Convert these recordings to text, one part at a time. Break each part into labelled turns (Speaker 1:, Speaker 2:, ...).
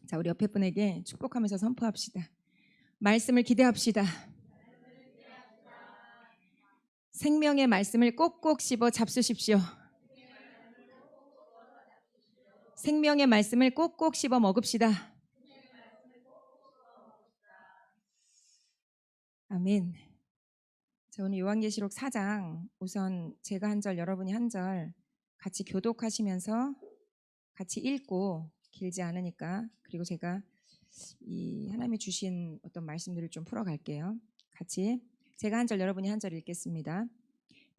Speaker 1: 자, 우리 옆에 분에게 축복하면서 선포합시다. 말씀을 기대합시다. 생명의 말씀을 꼭꼭 씹어 잡수십시오. 생명의 말씀을 꼭꼭 씹어 먹읍시다. 아멘. 자, 오늘 요한계시록 4장 우선 제가 한 절 여러분이 한 절 같이 교독하시면서 같이 읽고 길지 않으니까 그리고 제가 이 하나님이 주신 어떤 말씀들을 좀 풀어갈게요. 같이 제가 한 절 여러분이 한 절 읽겠습니다.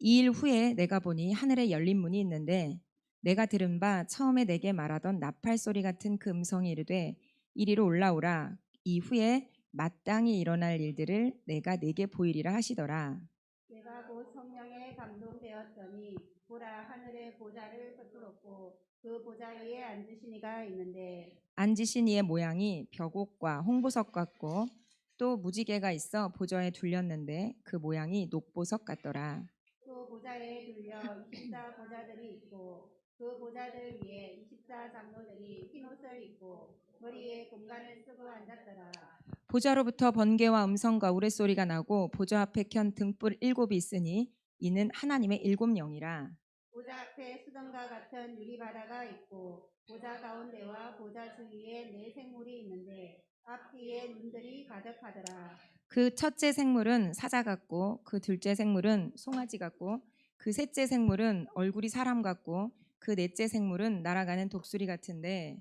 Speaker 1: 2일 후에 내가 보니 하늘에 열린 문이 있는데 내가 들은 바 처음에 내게 말하던 나팔 소리 같은 그 음성이 이르되 이리로 올라오라. 이후에 마땅히 일어날 일들을 내가 네게 보이리라 하시더라.
Speaker 2: 내가 곧 성령에 감동되었더니 보라 하늘의 보좌를 베풀었고 그 보좌 위에 앉으신 이가 있는데
Speaker 1: 앉으신 이의 모양이 벽옥과 홍보석 같고 또 무지개가 있어 보좌에 둘렸는데 그 모양이 녹보석 같더라.
Speaker 2: 또 보좌에 둘려 24 보좌들이 있고 그 보좌들 위에 24 장로들이 흰 옷을 입고 머리에 공관을 쓰고 앉았더라.
Speaker 1: 보좌로부터 번개와 음성과 우레소리가 나고 보좌 앞에 켠 등불 7이 있으니 이는 하나님의 7영이라.
Speaker 2: 보좌 앞에 수정과 같은 유리바다가 있고 보좌 가운데와 보좌 주위에 네 생물이 있는데 앞뒤에 눈들이 가득하더라.
Speaker 1: 그 첫째 생물은 사자 같고 그 둘째 생물은 송아지 같고 그 셋째 생물은 얼굴이 사람 같고 그 넷째 생물은 날아가는 독수리 같은데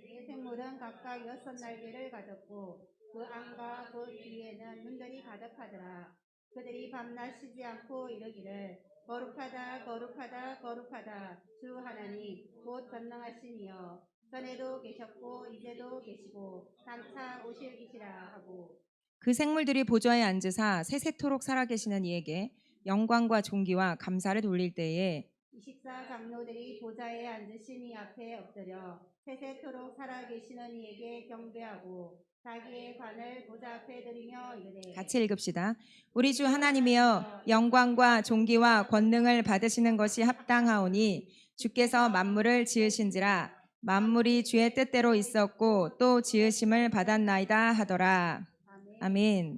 Speaker 2: 네 생물은 각각 6 날개를 가졌고 그 안과 그 뒤에는 눈들이 가득하더라. 그들이 밤낮 쉬지 않고 이르기를 거룩하다 거룩하다 거룩하다 주 하나님 곧 전능하신 이여 전에도 계셨고 이제도 계시고 장차 오실 이시라 하고
Speaker 1: 그 생물들이 보좌에 앉으사 세세토록 살아계시는 이에게 영광과 존귀와 감사를 돌릴 때에
Speaker 2: 24 장로들이 보좌에 앉으신 이 앞에 엎드려 세세토록 살아계시는 이에게 경배하고 자기의 관을 보좌 앞에 드리며 이르되
Speaker 1: 같이 읽읍시다. 우리 주 하나님이여 영광과 존귀와 권능을 받으시는 것이 합당하오니 주께서 만물을 지으신지라 만물이 주의 뜻대로 있었고 또 지으심을 받았나이다 하더라.
Speaker 2: 아멘.
Speaker 1: 아멘.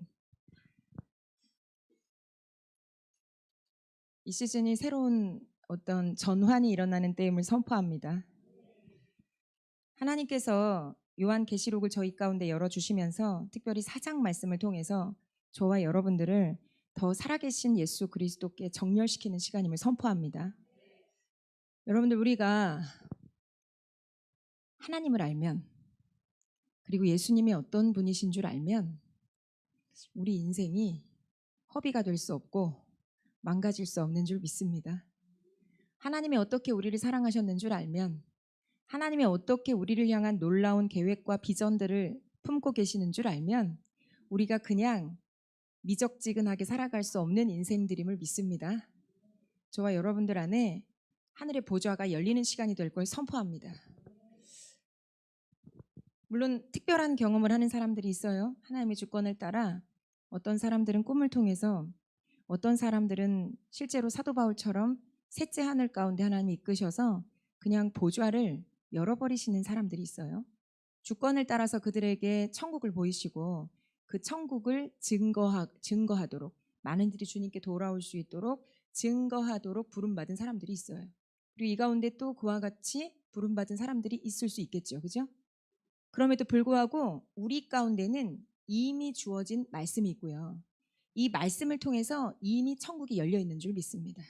Speaker 1: 이 시즌이 새로운 어떤 전환이 일어나는 때임을 선포합니다. 하나님께서 요한계시록을 저희 가운데 열어주시면서 특별히 4장 말씀을 통해서 저와 여러분들을 더 살아계신 예수 그리스도께 정렬시키는 시간임을 선포합니다. 여러분들 우리가 하나님을 알면 그리고 예수님이 어떤 분이신 줄 알면 우리 인생이 허비가 될 수 없고 망가질 수 없는 줄 믿습니다. 하나님이 어떻게 우리를 사랑하셨는 줄 알면 하나님이 어떻게 우리를 향한 놀라운 계획과 비전들을 품고 계시는 줄 알면 우리가 그냥 미적지근하게 살아갈 수 없는 인생들임을 믿습니다. 저와 여러분들 안에 하늘의 보좌가 열리는 시간이 될 걸 선포합니다. 물론 특별한 경험을 하는 사람들이 있어요. 하나님의 주권을 따라 어떤 사람들은 꿈을 통해서 어떤 사람들은 실제로 사도 바울처럼 셋째 하늘 가운데 하나님이 이끄셔서 그냥 보좌를 열어버리시는 사람들이 있어요. 주권을 따라서 그들에게 천국을 보이시고 그 천국을 증거하도록 많은 이들이 주님께 돌아올 수 있도록 증거하도록 부름받은 사람들이 있어요. 그리고 이 가운데 또 그와 같이 부름받은 사람들이 있을 수 있겠죠. 그죠? 그럼에도 불구하고 우리 가운데는 이미 주어진 말씀이 있고요. 이 말씀을 통해서 이미 천국이 열려 있는 줄 믿습니다.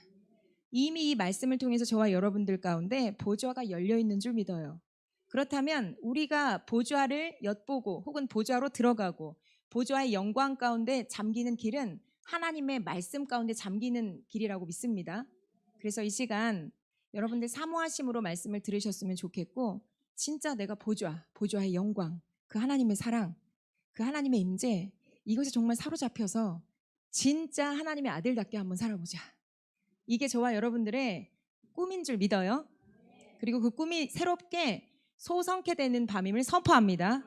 Speaker 1: 이미 이 말씀을 통해서 저와 여러분들 가운데 보좌가 열려 있는 줄 믿어요. 그렇다면 우리가 보좌를 엿보고 혹은 보좌로 들어가고 보좌의 영광 가운데 잠기는 길은 하나님의 말씀 가운데 잠기는 길이라고 믿습니다. 그래서 이 시간 여러분들 사모하심으로 말씀을 들으셨으면 좋겠고 진짜 내가 보좌의 영광, 그 하나님의 사랑, 그 하나님의 임재 이것이 정말 사로잡혀서 진짜 하나님의 아들답게 한번 살아보자. 이게 저와 여러분들의 꿈인 줄 믿어요. 그리고 그 꿈이 새롭게 소성케 되는 밤임을 선포합니다.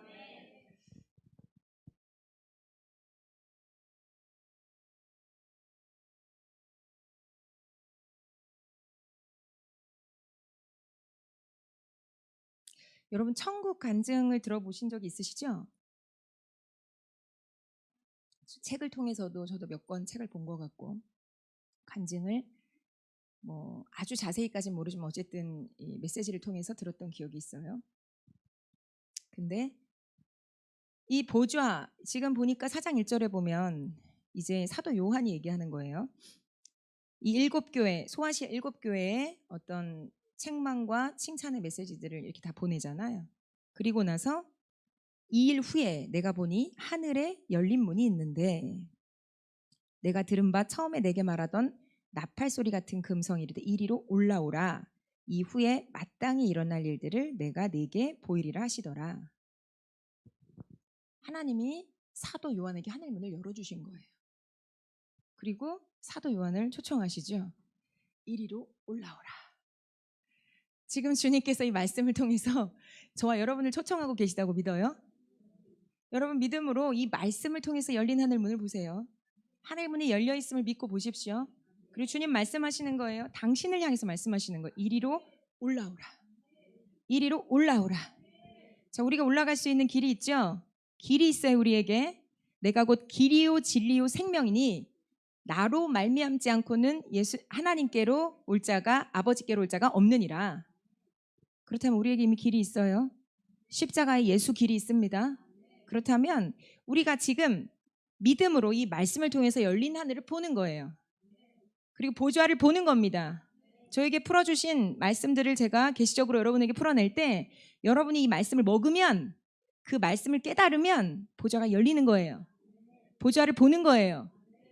Speaker 1: 여러분 천국 간증을 들어보신 적이 있으시죠? 책을 통해서도 저도 몇 권 책을 본 것 같고 간증을 뭐 아주 자세히까지는 모르지만 어쨌든 이 메시지를 통해서 들었던 기억이 있어요. 근데 이 보좌 지금 보니까 4장 1절에 보면 이제 사도 요한이 얘기하는 거예요. 이 일곱 교회 소아시아 일곱 교회에 어떤 책망과 칭찬의 메시지들을 이렇게 다 보내잖아요. 그리고 나서 2일 후에 내가 보니 하늘에 열린 문이 있는데 내가 들은 바 처음에 내게 말하던 나팔 소리 같은 금성이 이르되 이리로 올라오라. 이후에 마땅히 일어날 일들을 내가 네게 보이리라 하시더라. 하나님이 사도 요한에게 하늘 문을 열어주신 거예요. 그리고 사도 요한을 초청하시죠. 이리로 올라오라. 지금 주님께서 이 말씀을 통해서 저와 여러분을 초청하고 계시다고 믿어요. 여러분 믿음으로 이 말씀을 통해서 열린 하늘 문을 보세요. 하늘 문이 열려 있음을 믿고 보십시오. 그리고 주님 말씀하시는 거예요. 당신을 향해서 말씀하시는 거예요. 이리로 올라오라. 이리로 올라오라. 자, 우리가 올라갈 수 있는 길이 있죠? 길이 있어요, 우리에게. 내가 곧 길이요 진리요 생명이니 나로 말미암지 않고는 예수 하나님께로 올 자가 아버지께로 올 자가 없느니라. 그렇다면 우리에게 이미 길이 있어요. 십자가에 예수 길이 있습니다. 그렇다면 우리가 지금 믿음으로 이 말씀을 통해서 열린 하늘을 보는 거예요. 그리고 보좌를 보는 겁니다. 저에게 풀어주신 말씀들을 제가 계시적으로 여러분에게 풀어낼 때 여러분이 이 말씀을 먹으면 그 말씀을 깨달으면 보좌가 열리는 거예요. 보좌를 보는 거예요.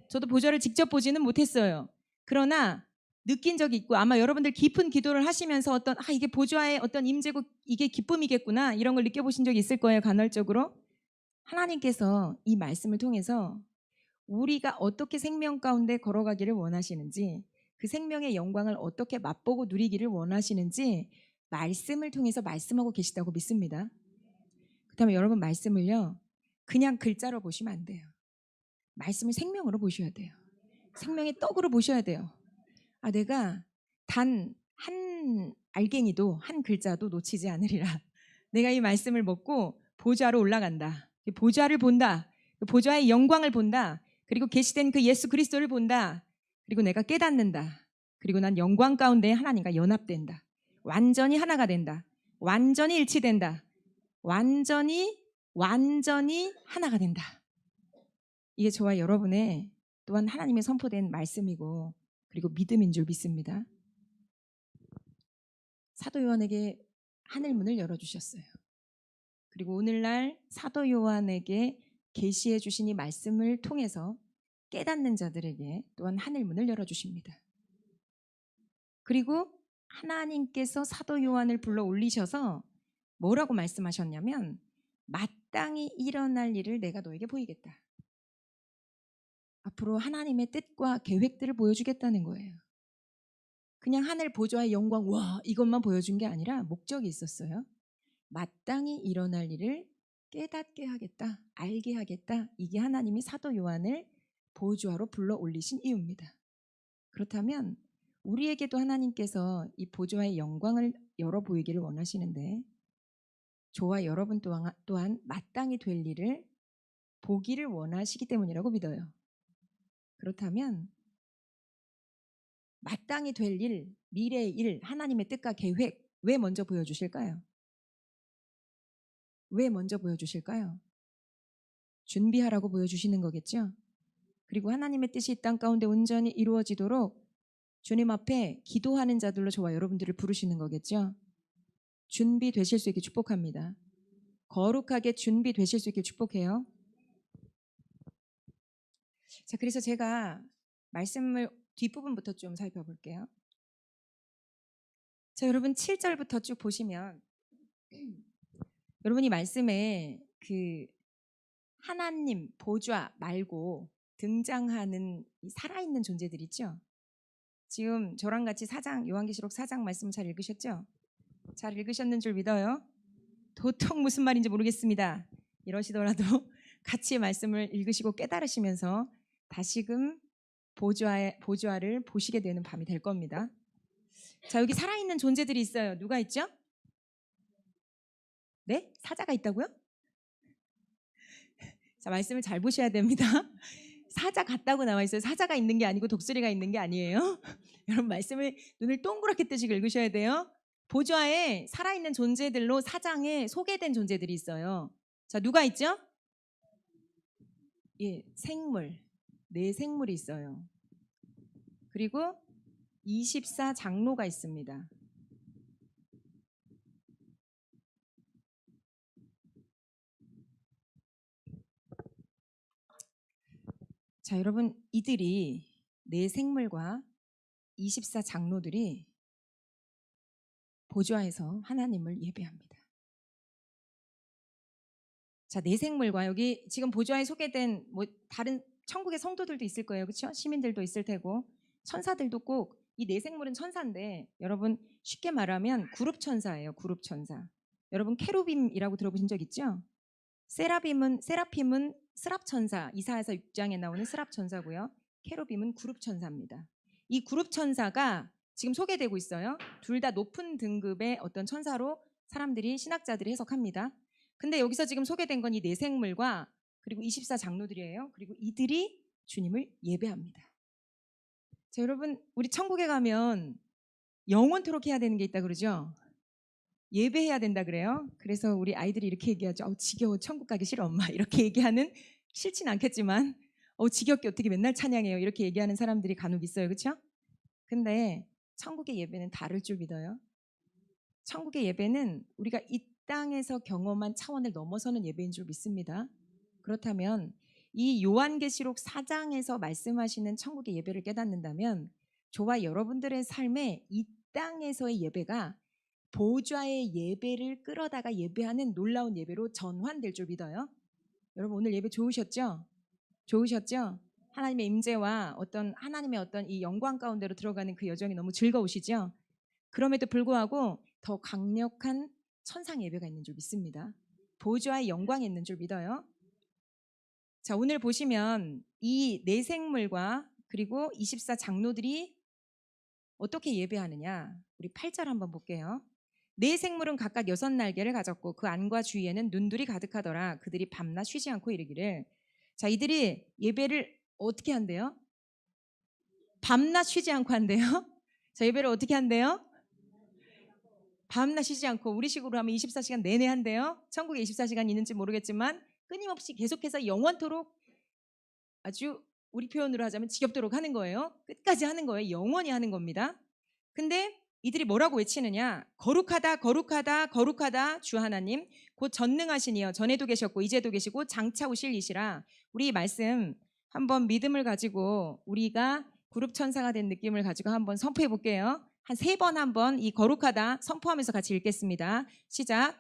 Speaker 1: 저도 보좌를 직접 보지는 못했어요. 그러나 느낀 적이 있고 아마 여러분들 깊은 기도를 하시면서 어떤 이게 보좌의 어떤 임재고 이게 기쁨이겠구나 이런 걸 느껴보신 적이 있을 거예요. 간헐적으로. 하나님께서 이 말씀을 통해서 우리가 어떻게 생명 가운데 걸어가기를 원하시는지 그 생명의 영광을 어떻게 맛보고 누리기를 원하시는지 말씀을 통해서 말씀하고 계시다고 믿습니다. 그렇다면 여러분 말씀을요 그냥 글자로 보시면 안 돼요. 말씀을 생명으로 보셔야 돼요. 생명의 떡으로 보셔야 돼요. 내가 단 한 알갱이도 한 글자도 놓치지 않으리라. 내가 이 말씀을 먹고 보좌로 올라간다. 보좌를 본다. 보좌의 영광을 본다. 그리고 계시된 그 예수 그리스도를 본다. 그리고 내가 깨닫는다. 그리고 난 영광 가운데 하나님과 연합된다. 완전히 하나가 된다. 완전히 일치된다. 완전히 하나가 된다. 이게 저와 여러분의 또한 하나님의 선포된 말씀이고 그리고 믿음인 줄 믿습니다. 사도 요한에게 하늘 문을 열어주셨어요. 그리고 오늘날 사도 요한에게 계시해 주신 이 말씀을 통해서 깨닫는 자들에게 또한 하늘 문을 열어주십니다. 그리고 하나님께서 사도 요한을 불러 올리셔서 뭐라고 말씀하셨냐면 마땅히 일어날 일을 내가 너에게 보이겠다. 앞으로 하나님의 뜻과 계획들을 보여주겠다는 거예요. 그냥 하늘 보좌의 영광 와 이것만 보여준 게 아니라 목적이 있었어요. 마땅히 일어날 일을 깨닫게 하겠다, 알게 하겠다. 이게 하나님이 사도 요한을 보좌로 불러 올리신 이유입니다. 그렇다면 우리에게도 하나님께서 이 보좌의 영광을 열어 보이기를 원하시는데 저와 여러분 또한 마땅히 될 일을 보기를 원하시기 때문이라고 믿어요. 그렇다면 마땅히 될 일, 미래의 일, 하나님의 뜻과 계획 왜 먼저 보여주실까요? 왜 먼저 보여주실까요? 준비하라고 보여주시는 거겠죠? 그리고 하나님의 뜻이 이 땅 가운데 온전히 이루어지도록 주님 앞에 기도하는 자들로 저와 여러분들을 부르시는 거겠죠? 준비되실 수 있게 축복합니다. 거룩하게 준비되실 수 있게 축복해요. 자, 그래서 제가 말씀을 뒷부분부터 좀 살펴볼게요. 자, 여러분 7절부터 쭉 보시면 여러분이 말씀에 그 하나님 보좌 말고 등장하는 이 살아있는 존재들 있죠? 지금 저랑 같이 요한계시록 4장 말씀 잘 읽으셨죠? 잘 읽으셨는 줄 믿어요. 도통 무슨 말인지 모르겠습니다. 이러시더라도 같이 말씀을 읽으시고 깨달으시면서 다시금 보좌를 보시게 되는 밤이 될 겁니다. 자, 여기 살아있는 존재들이 있어요. 누가 있죠? 네? 사자가 있다고요? 자, 말씀을 잘 보셔야 됩니다. 사자 같다고 나와 있어요. 사자가 있는 게 아니고 독수리가 있는 게 아니에요. 여러분 말씀을 눈을 동그랗게 뜨시고 읽으셔야 돼요. 보좌에 살아있는 존재들로 사장에 소개된 존재들이 있어요. 자, 누가 있죠? 예, 생물. 네 생물이 있어요. 그리고 24 장로가 있습니다. 자, 여러분 이들이 네 생물과 24 장로들이 보좌에서 하나님을 예배합니다. 자, 네 생물과 여기 지금 보좌에 소개된 뭐 다른 천국의 성도들도 있을 거예요. 그렇죠? 시민들도 있을 테고 천사들도 꼭 이 네 생물은 천사인데 여러분 쉽게 말하면 그룹 천사예요. 그룹 천사. 여러분 케루빔이라고 들어보신 적 있죠? 세라핌은 스랍 천사. 이사야서 6장에 나오는 스랍 천사고요. 케루빔은 그룹 천사입니다. 이 그룹 천사가 지금 소개되고 있어요. 둘 다 높은 등급의 어떤 천사로 사람들이 신학자들이 해석합니다. 근데 여기서 지금 소개된 건 이 네 생물과 그리고 24 장로들이에요. 그리고 이들이 주님을 예배합니다. 자, 여러분 우리 천국에 가면 영원토록 해야 되는 게 있다 그러죠? 예배해야 된다 그래요. 그래서 우리 아이들이 이렇게 얘기하죠. 지겨워 천국 가기 싫어 엄마 이렇게 얘기하는 싫진 않겠지만 지겹게 어떻게 맨날 찬양해요 이렇게 얘기하는 사람들이 간혹 있어요. 그렇죠? 근데 천국의 예배는 다를 줄 믿어요. 천국의 예배는 우리가 이 땅에서 경험한 차원을 넘어서는 예배인 줄 믿습니다. 그렇다면 이 요한계시록 4장에서 말씀하시는 천국의 예배를 깨닫는다면 저와 여러분들의 삶에 이 땅에서의 예배가 보좌의 예배를 끌어다가 예배하는 놀라운 예배로 전환될 줄 믿어요. 여러분 오늘 예배 좋으셨죠? 좋으셨죠? 하나님의 임재와 어떤 하나님의 어떤 이 영광 가운데로 들어가는 그 여정이 너무 즐거우시죠? 그럼에도 불구하고 더 강력한 천상 예배가 있는 줄 믿습니다. 보좌의 영광이 있는 줄 믿어요. 자, 오늘 보시면 이 네 생물과 그리고 24 장로들이 어떻게 예배하느냐? 우리 8절 한번 볼게요. 네 생물은 각각 6날개를 가졌고 그 안과 주위에는 눈들이 가득하더라. 그들이 밤낮 쉬지 않고 이르기를. 자, 이들이 예배를 어떻게 한대요? 밤낮 쉬지 않고 한대요. 자, 예배를 어떻게 한대요? 밤낮 쉬지 않고 우리식으로 하면 24시간 내내 한대요. 천국에 24시간 있는지 모르겠지만 끊임없이 계속해서 영원토록 아주 우리 표현으로 하자면 지겹도록 하는 거예요. 끝까지 하는 거예요. 영원히 하는 겁니다. 근데 이들이 뭐라고 외치느냐? 거룩하다 거룩하다 거룩하다 주 하나님 곧 전능하시니여 전에도 계셨고 이제도 계시고 장차 오실 이시라. 우리 말씀 한번 믿음을 가지고 우리가 그룹 천사가 된 느낌을 가지고 한번 선포해 볼게요. 한 3번 한번 이 거룩하다 선포하면서 같이 읽겠습니다. 시작.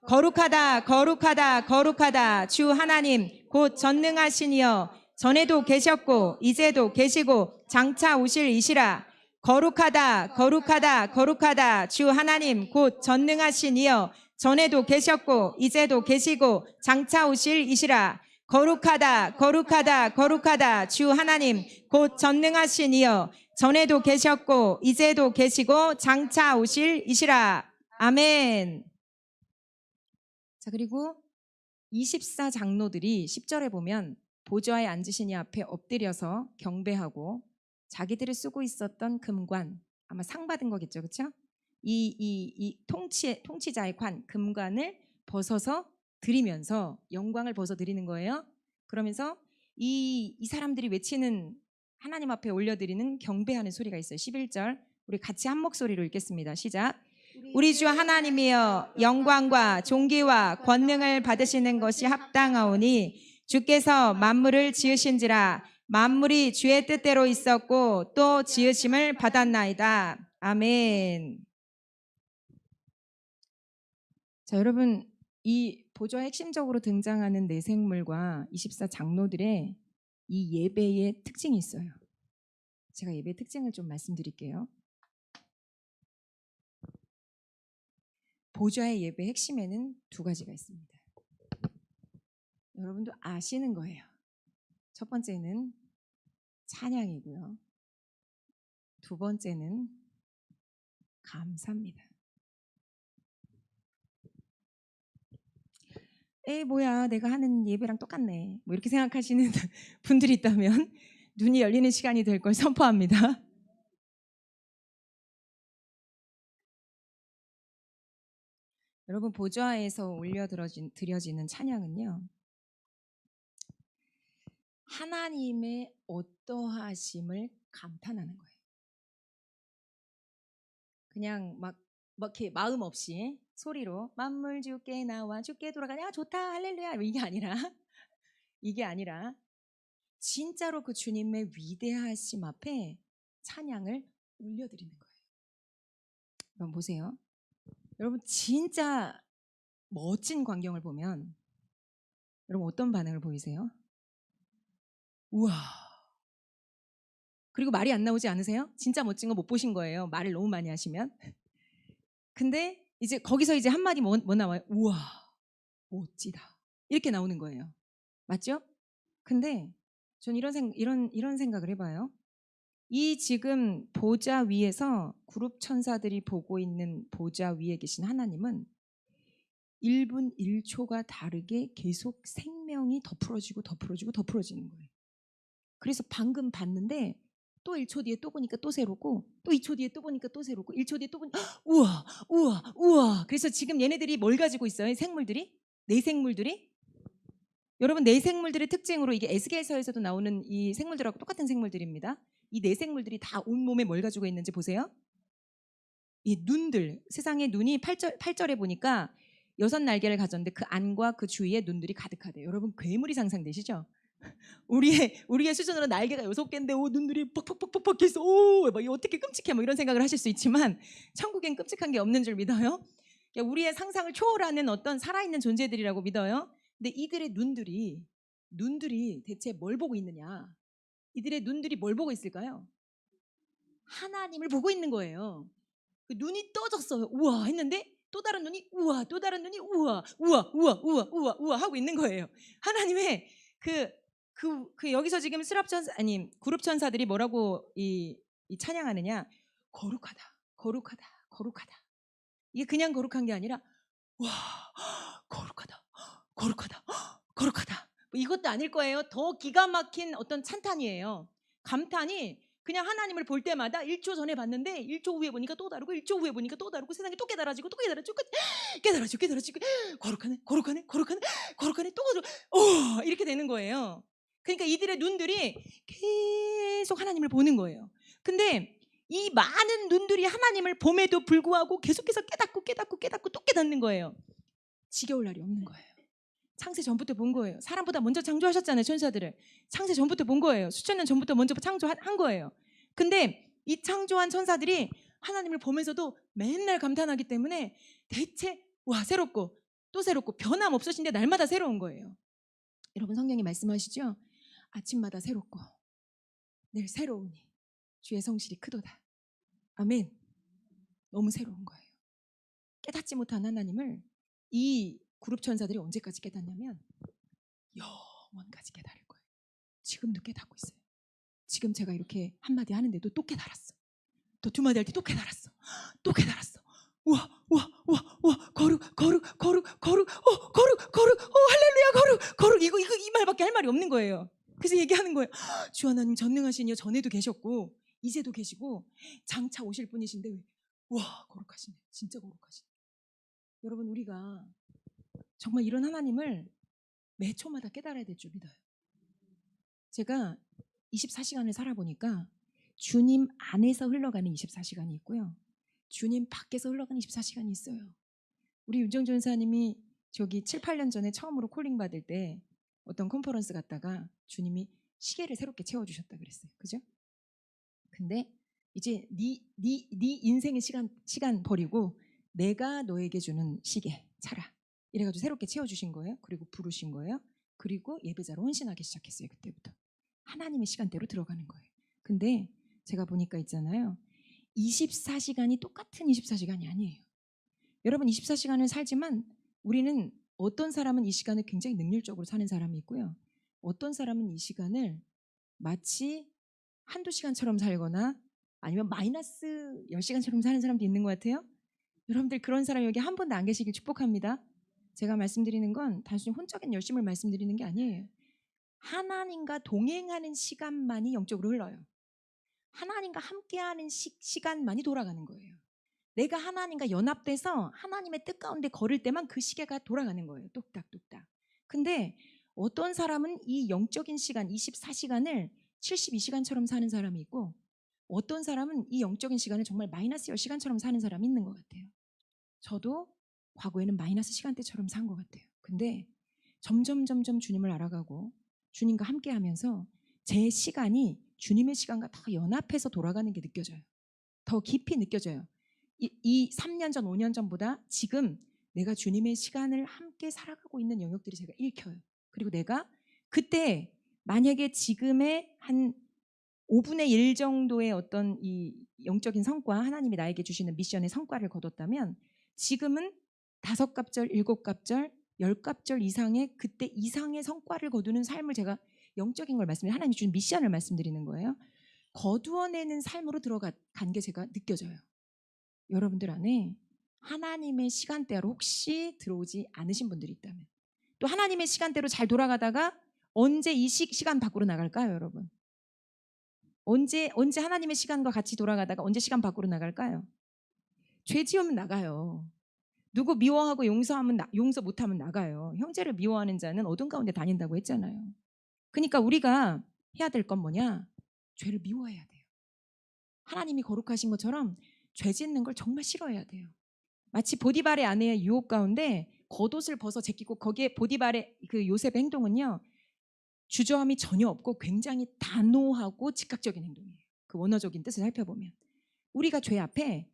Speaker 1: 거룩하다 거룩하다 거룩하다 주 하나님 곧 전능하시니여 전에도 계셨고 이제도 계시고 장차 오실 이시라. 거룩하다 거룩하다 거룩하다 주 하나님 곧 전능하시니여 전에도 계셨고 이제도 계시고 장차 오실 이시라. 거룩하다 거룩하다 거룩하다 주 하나님 곧 전능하시니여 전에도 계셨고 이제도 계시고 장차 오실 이시라. 아멘. 자, 그리고 24 장로들이 10절에 보면 보좌에 앉으신 이 앞에 엎드려서 경배하고 자기들이 쓰고 있었던 금관, 아마 상 받은 거겠죠, 그렇죠? 이 통치자의 관, 금관을 벗어서 드리면서 영광을 벗어 드리는 거예요. 그러면서 이 사람들이 외치는 하나님 앞에 올려드리는 경배하는 소리가 있어요. 11절 우리 같이 한 목소리로 읽겠습니다. 시작. 우리 주 하나님이여 영광과 존귀와 권능을 받으시는 것이 합당하오니 주께서 만물을 지으신지라 만물이 주의 뜻대로 있었고 또 지으심을 받았나이다. 아멘. 자, 여러분 이 보좌 핵심적으로 등장하는 네 생물과 24 장로들의 이 예배의 특징이 있어요. 제가 예배의 특징을 좀 말씀드릴게요. 보좌의 예배 핵심에는 2가지가 있습니다. 여러분도 아시는 거예요. 첫 번째는 찬양이고요. 2번째는 감사입니다. 에이 뭐야 내가 하는 예배랑 똑같네 뭐 이렇게 생각하시는 분들이 있다면 눈이 열리는 시간이 될 걸 선포합니다. 여러분 보좌에서 드려지는 찬양은요. 하나님의 어떠하심을 감탄하는 거예요. 그냥 막 이렇게 마음 없이 소리로 만물 주께 나와 주께 돌아가냐 좋다 할렐루야 이게 아니라 진짜로 그 주님의 위대하심 앞에 찬양을 올려드리는 거예요. 여러분 보세요. 여러분 진짜 멋진 광경을 보면 여러분 어떤 반응을 보이세요? 우와. 그리고 말이 안 나오지 않으세요? 진짜 멋진 거 못 보신 거예요. 말을 너무 많이 하시면. 근데 이제 거기서 이제 한마디 뭐 나와요? 우와. 멋지다. 이렇게 나오는 거예요. 맞죠? 근데 전 이런 생각을 해봐요. 이 지금 보좌 위에서 그룹 천사들이 보고 있는 보좌 위에 계신 하나님은 1분 1초가 다르게 계속 생명이 더 풀어지고 더 풀어지고 더 풀어지는 거예요. 그래서 방금 봤는데 또 1초 뒤에 또 보니까 또 새롭고 또 2초 뒤에 또 보니까 또 새롭고 1초 뒤에 또 보니까 우와 우와 우와. 그래서 지금 얘네들이 뭘 가지고 있어요? 생물들이? 내생물들이? 여러분 내생물들의 특징으로 이게 에스겔서에서도 나오는 이 생물들하고 똑같은 생물들입니다. 이 내생물들이 다 온몸에 뭘 가지고 있는지 보세요. 이 눈들, 세상의 눈이 8절에 보니까 6날개를 가졌는데 그 안과 그 주위에 눈들이 가득하대요. 여러분 괴물이 상상되시죠? 우리의 수준으로 날개가 6개인데 눈들이 퍽퍽퍽퍽 해서 막 이거 어떻게 끔찍해 뭐 이런 생각을 하실 수 있지만 천국엔 끔찍한 게 없는 줄 믿어요. 그러니까 우리의 상상을 초월하는 어떤 살아있는 존재들이라고 믿어요. 근데 이들의 눈들이 대체 뭘 보고 있느냐? 이들의 눈들이 뭘 보고 있을까요? 하나님을 보고 있는 거예요. 그 눈이 떠졌어요. 우와 했는데 또 다른 눈이 우와, 또 다른 눈이 우와, 우와, 우와, 우와, 우와, 우와 하고 있는 거예요. 하나님의 여기서 지금 그룹 천사들이 뭐라고 이 찬양하느냐? 거룩하다, 거룩하다, 거룩하다. 이게 그냥 거룩한 게 아니라 와, 거룩하다, 거룩하다, 거룩하다. 뭐 이것도 아닐 거예요. 더 기가 막힌 어떤 찬탄이에요. 감탄이 그냥 하나님을 볼 때마다 1초 전에 봤는데 1초 후에 보니까 또 다르고 1초 후에 보니까 또 다르고 세상이 또 깨달아지고 또 깨달아지고 깨달아지고 거룩하네 거룩하네 거룩하네 거룩하네 또 거룩 이렇게 되는 거예요. 그러니까 이들의 눈들이 계속 하나님을 보는 거예요. 근데 이 많은 눈들이 하나님을 봄에도 불구하고 계속해서 깨닫고 또 깨닫는 거예요. 지겨울 날이 없는 거예요. 창세 전부터 본 거예요. 사람보다 먼저 창조하셨잖아요, 천사들을. 창세 전부터 본 거예요. 수천 년 전부터 먼저 창조한 거예요. 근데 이 창조한 천사들이 하나님을 보면서도 맨날 감탄하기 때문에 대체 와 새롭고 또 새롭고 변함없으신데 날마다 새로운 거예요. 여러분 성경이 말씀하시죠? 아침마다 새롭고 늘 새로우니 주의 성실이 크도다. 아멘. 너무 새로운 거예요. 깨닫지 못한 하나님을 이 그룹 천사들이 언제까지 깨닫냐면 영원까지 깨달을 거예요. 지금도 깨닫고 있어요. 지금 제가 이렇게 한마디 하는데도 또 깨달았어. 또 두 마디 할 때 또 깨달았어. 또 깨달았어. 우와 거룩 할렐루야 거룩 이거 이 말밖에 할 말이 없는 거예요. 그래서 얘기하는 거예요. 주 하나님 전능하시니 전에도 계셨고 이제도 계시고 장차 오실 분이신데 와 거룩하시네. 진짜 거룩하시네. 여러분 우리가 정말 이런 하나님을 매 초마다 깨달아야 될 줄 믿어요. 제가 24시간을 살아보니까 주님 안에서 흘러가는 24시간이 있고요. 주님 밖에서 흘러가는 24시간이 있어요. 우리 윤정 전사님이 저기 7, 8년 전에 처음으로 콜링 받을 때 어떤 컨퍼런스 갔다가 주님이 시계를 새롭게 채워주셨다 그랬어요. 그죠? 근데 이제 네 인생의 시간 버리고 내가 너에게 주는 시계 차라. 이래가지고 새롭게 채워주신 거예요. 그리고 부르신 거예요. 그리고 예배자로 헌신하기 시작했어요. 그때부터. 하나님의 시간대로 들어가는 거예요. 근데 제가 보니까 있잖아요. 24시간이 똑같은 24시간이 아니에요. 여러분 24시간을 살지만 우리는 어떤 사람은 이 시간을 굉장히 능률적으로 사는 사람이 있고요. 어떤 사람은 이 시간을 마치 한두 시간처럼 살거나 아니면 마이너스 10시간처럼 사는 사람도 있는 것 같아요. 여러분들 그런 사람 여기 한 분도 안 계시길 축복합니다. 제가 말씀드리는 건 단순히 혼적인 열심을 말씀드리는 게 아니에요. 하나님과 동행하는 시간만이 영적으로 흘러요. 하나님과 함께하는 시간만이 돌아가는 거예요. 내가 하나님과 연합돼서 하나님의 뜻 가운데 걸을 때만 그 시계가 돌아가는 거예요. 뚝딱뚝딱. 근데 어떤 사람은 이 영적인 시간 24시간을 72시간처럼 사는 사람이 있고 어떤 사람은 이 영적인 시간을 정말 마이너스 10시간처럼 사는 사람이 있는 것 같아요. 저도 과거에는 마이너스 시간대처럼 산 것 같아요. 근데 점점 주님을 알아가고 주님과 함께 하면서 제 시간이 주님의 시간과 더 연합해서 돌아가는 게 느껴져요. 더 깊이 느껴져요. 이 3년 전, 5년 전보다 지금 내가 주님의 시간을 함께 살아가고 있는 영역들이 제가 읽혀요. 그리고 내가 그때 만약에 지금의 한 5분의 1 정도의 어떤 이 영적인 성과, 하나님이 나에게 주시는 미션의 성과를 거뒀다면 지금은 5갑절, 7갑절, 10갑절 이상의 그때 이상의 성과를 거두는 삶을 제가 영적인 걸 말씀드리는 하나님이 주신 미션을 말씀드리는 거예요. 거두어내는 삶으로 들어간 게 제가 느껴져요. 여러분들 안에 하나님의 시간대로 혹시 들어오지 않으신 분들이 있다면 또 하나님의 시간대로 잘 돌아가다가 언제 이 시간 밖으로 나갈까요, 여러분? 언제 하나님의 시간과 같이 돌아가다가 언제 시간 밖으로 나갈까요? 죄 지으면 나가요. 누구 미워하고 용서 못하면 나가요. 형제를 미워하는 자는 어둠 가운데 다닌다고 했잖아요. 그러니까 우리가 해야 될 건 뭐냐? 죄를 미워해야 돼요. 하나님이 거룩하신 것처럼 죄 짓는 걸 정말 싫어해야 돼요. 마치 보디발의 아내의 유혹 가운데 겉옷을 벗어 제끼고 거기에 보디발의 그 요셉의 행동은요. 주저함이 전혀 없고 굉장히 단호하고 즉각적인 행동이에요. 그 원어적인 뜻을 살펴보면 우리가 죄 앞에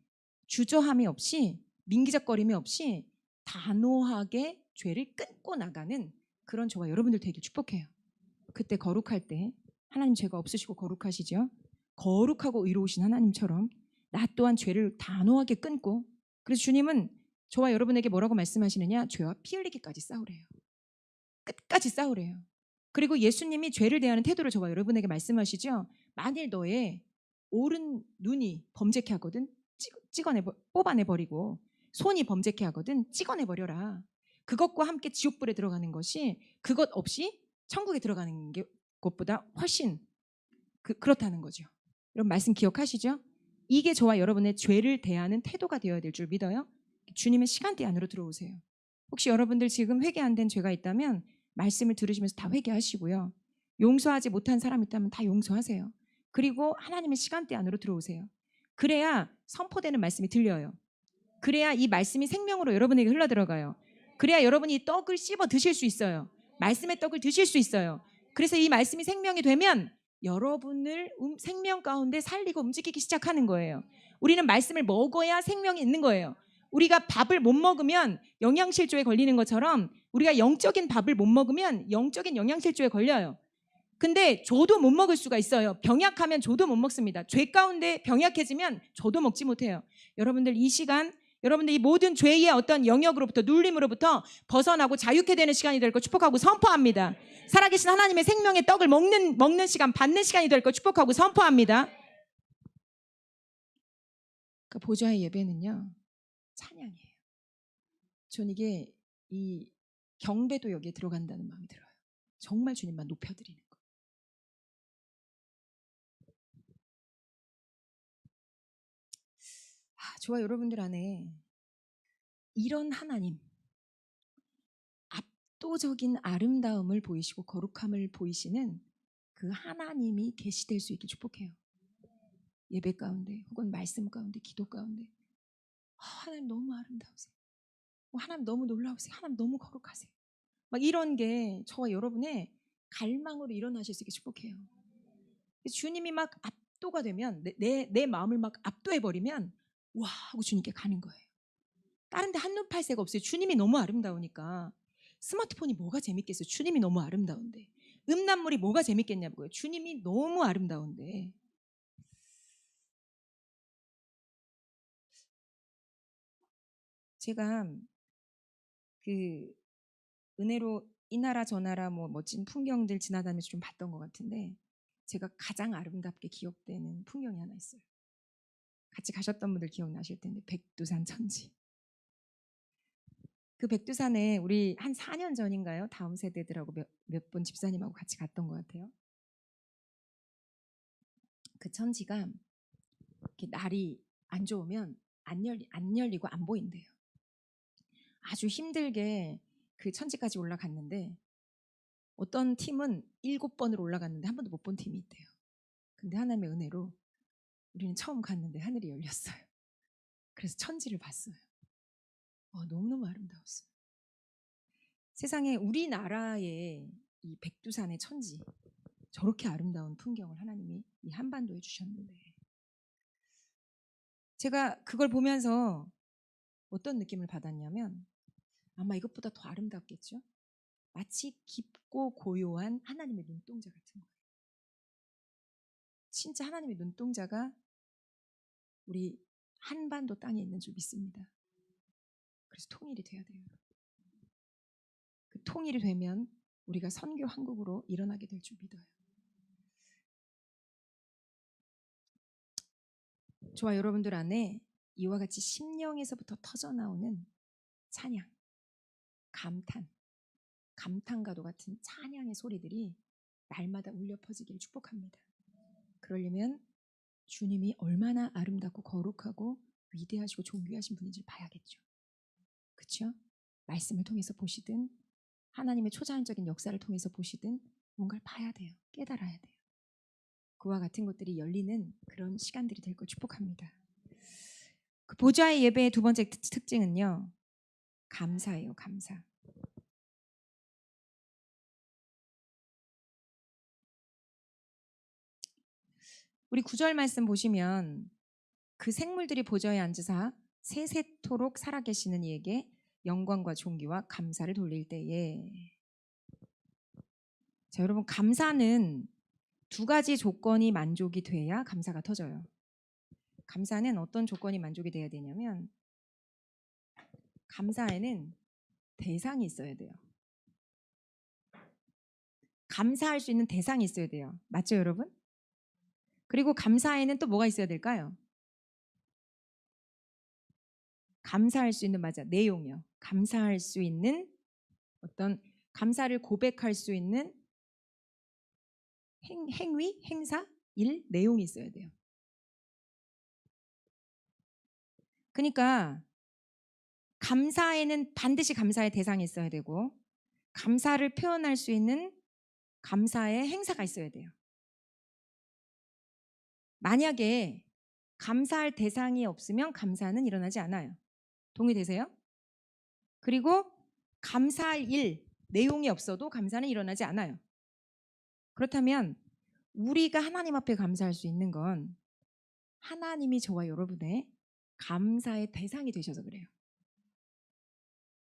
Speaker 1: 주저함이 없이 민기적거림이 없이 단호하게 죄를 끊고 나가는 그런 저와 여러분들 되길 축복해요. 그때 거룩할 때 하나님 죄가 없으시고 거룩하시죠. 거룩하고 의로우신 하나님처럼 나 또한 죄를 단호하게 끊고 그래서 주님은 저와 여러분에게 뭐라고 말씀하시느냐 죄와 피 흘리기까지 싸우래요. 끝까지 싸우래요. 그리고 예수님이 죄를 대하는 태도를 저와 여러분에게 말씀하시죠. 만일 너의 오른 눈이 범죄케 하거든 뽑아내버리고 손이 범죄케 하거든 찍어내버려라. 그것과 함께 지옥불에 들어가는 것이 그것 없이 천국에 들어가는 것보다 훨씬 그렇다는 거죠. 여러분 말씀 기억하시죠? 이게 저와 여러분의 죄를 대하는 태도가 되어야 될 줄 믿어요. 주님의 시간대 안으로 들어오세요. 혹시 여러분들 지금 회개 안 된 죄가 있다면 말씀을 들으시면서 다 회개하시고요. 용서하지 못한 사람 있다면 다 용서하세요. 그리고 하나님의 시간대 안으로 들어오세요. 그래야 선포되는 말씀이 들려요. 그래야 이 말씀이 생명으로 여러분에게 흘러들어가요. 그래야 여러분이 떡을 씹어 드실 수 있어요. 말씀의 떡을 드실 수 있어요. 그래서 이 말씀이 생명이 되면 여러분을 생명 가운데 살리고 움직이기 시작하는 거예요. 우리는 말씀을 먹어야 생명이 있는 거예요. 우리가 밥을 못 먹으면 영양실조에 걸리는 것처럼 우리가 영적인 밥을 못 먹으면 영적인 영양실조에 걸려요. 근데 조도 못 먹을 수가 있어요. 병약하면 조도 못 먹습니다. 죄 가운데 병약해지면 조도 먹지 못해요. 여러분들 이 시간 여러분들 이 모든 죄의 어떤 영역으로부터 눌림으로부터 벗어나고 자유케 되는 시간이 될 거 축복하고 선포합니다. 살아계신 하나님의 생명의 떡을 먹는 시간 받는 시간이 될 거 축복하고 선포합니다. 그 보좌의 예배는요. 찬양이에요. 전 이게 이 경배도 여기에 들어간다는 마음이 들어요. 정말 주님만 높여드리는 거. 저와 여러분들 안에 이런 하나님 압도적인 아름다움을 보이시고 거룩함을 보이시는 그 하나님이 계시될 수 있게 축복해요. 예배 가운데 혹은 말씀 가운데 기도 가운데 하나님 너무 아름다우세요. 하나님 너무 놀라우세요. 하나님 너무 거룩하세요. 막 이런 게 저와 여러분의 갈망으로 일어나실 수 있게 축복해요. 주님이 막 압도가 되면 내 마음을 막 압도해버리면 와 하고 주님께 가는 거예요. 다른 데 한눈 팔 새가 없어요. 주님이 너무 아름다우니까. 스마트폰이 뭐가 재밌겠어요. 주님이 너무 아름다운데. 음란물이 뭐가 재밌겠냐고요. 주님이 너무 아름다운데. 제가 그 은혜로 이 나라 저 나라 뭐 멋진 풍경들 지나다니면서 좀 봤던 것 같은데 제가 가장 아름답게 기억되는 풍경이 하나 있어요. 같이 가셨던 분들 기억나실 텐데 백두산 천지. 그 백두산에 우리 한 4년 전인가요? 다음 세대들하고 몇 번 집사님하고 같이 갔던 것 같아요. 그 천지가 이렇게 날이 안 좋으면 안 열리고 안 보인대요. 아주 힘들게 그 천지까지 올라갔는데 어떤 팀은 7번을 올라갔는데 한 번도 못 본 팀이 있대요. 근데 하나님의 은혜로 우리는 처음 갔는데 하늘이 열렸어요. 그래서 천지를 봤어요. 너무너무 아름다웠어요. 세상에 우리나라의 이 백두산의 천지, 저렇게 아름다운 풍경을 하나님이 이 한반도에 주셨는데, 제가 그걸 보면서 어떤 느낌을 받았냐면 아마 이것보다 더 아름답겠죠? 마치 깊고 고요한 하나님의 눈동자 같은 거예요. 진짜 하나님의 눈동자가 우리 한반도 땅에 있는 줄 믿습니다. 그래서 통일이 돼야 돼요. 그 통일이 되면 우리가 선교 한국으로 일어나게 될 줄 믿어요. 저와 여러분들 안에 이와 같이 심령에서부터 터져나오는 찬양, 감탄, 감탄과도 같은 찬양의 소리들이 날마다 울려 퍼지기를 축복합니다. 그러려면 주님이 얼마나 아름답고 거룩하고 위대하시고 존귀하신 분인지를 봐야겠죠. 그렇죠? 말씀을 통해서 보시든 하나님의 초자연적인 역사를 통해서 보시든 뭔가를 봐야 돼요. 깨달아야 돼요. 그와 같은 것들이 열리는 그런 시간들이 될 걸 축복합니다. 그 보좌의 예배의 두 번째 특징은요, 감사예요. 감사. 우리 9절 말씀 보시면 그 생물들이 보좌에 앉으사 세세토록 살아계시는 이에게 영광과 존귀와 감사를 돌릴 때에, 자 여러분, 감사는 두 가지 조건이 만족이 돼야 감사가 터져요. 감사는 어떤 조건이 만족이 돼야 되냐면 감사에는 대상이 있어야 돼요. 감사할 수 있는 대상이 있어야 돼요. 맞죠, 여러분? 그리고 감사에는 또 뭐가 있어야 될까요? 감사할 수 있는, 맞아, 내용이요. 감사할 수 있는 어떤 감사를 고백할 수 있는 행위, 행사, 일, 내용이 있어야 돼요. 그러니까 감사에는 반드시 감사의 대상이 있어야 되고 감사를 표현할 수 있는 감사의 행사가 있어야 돼요. 만약에 감사할 대상이 없으면 감사는 일어나지 않아요. 동의되세요? 그리고 감사할 일, 내용이 없어도 감사는 일어나지 않아요. 그렇다면 우리가 하나님 앞에 감사할 수 있는 건 하나님이 저와 여러분의 감사의 대상이 되셔서 그래요.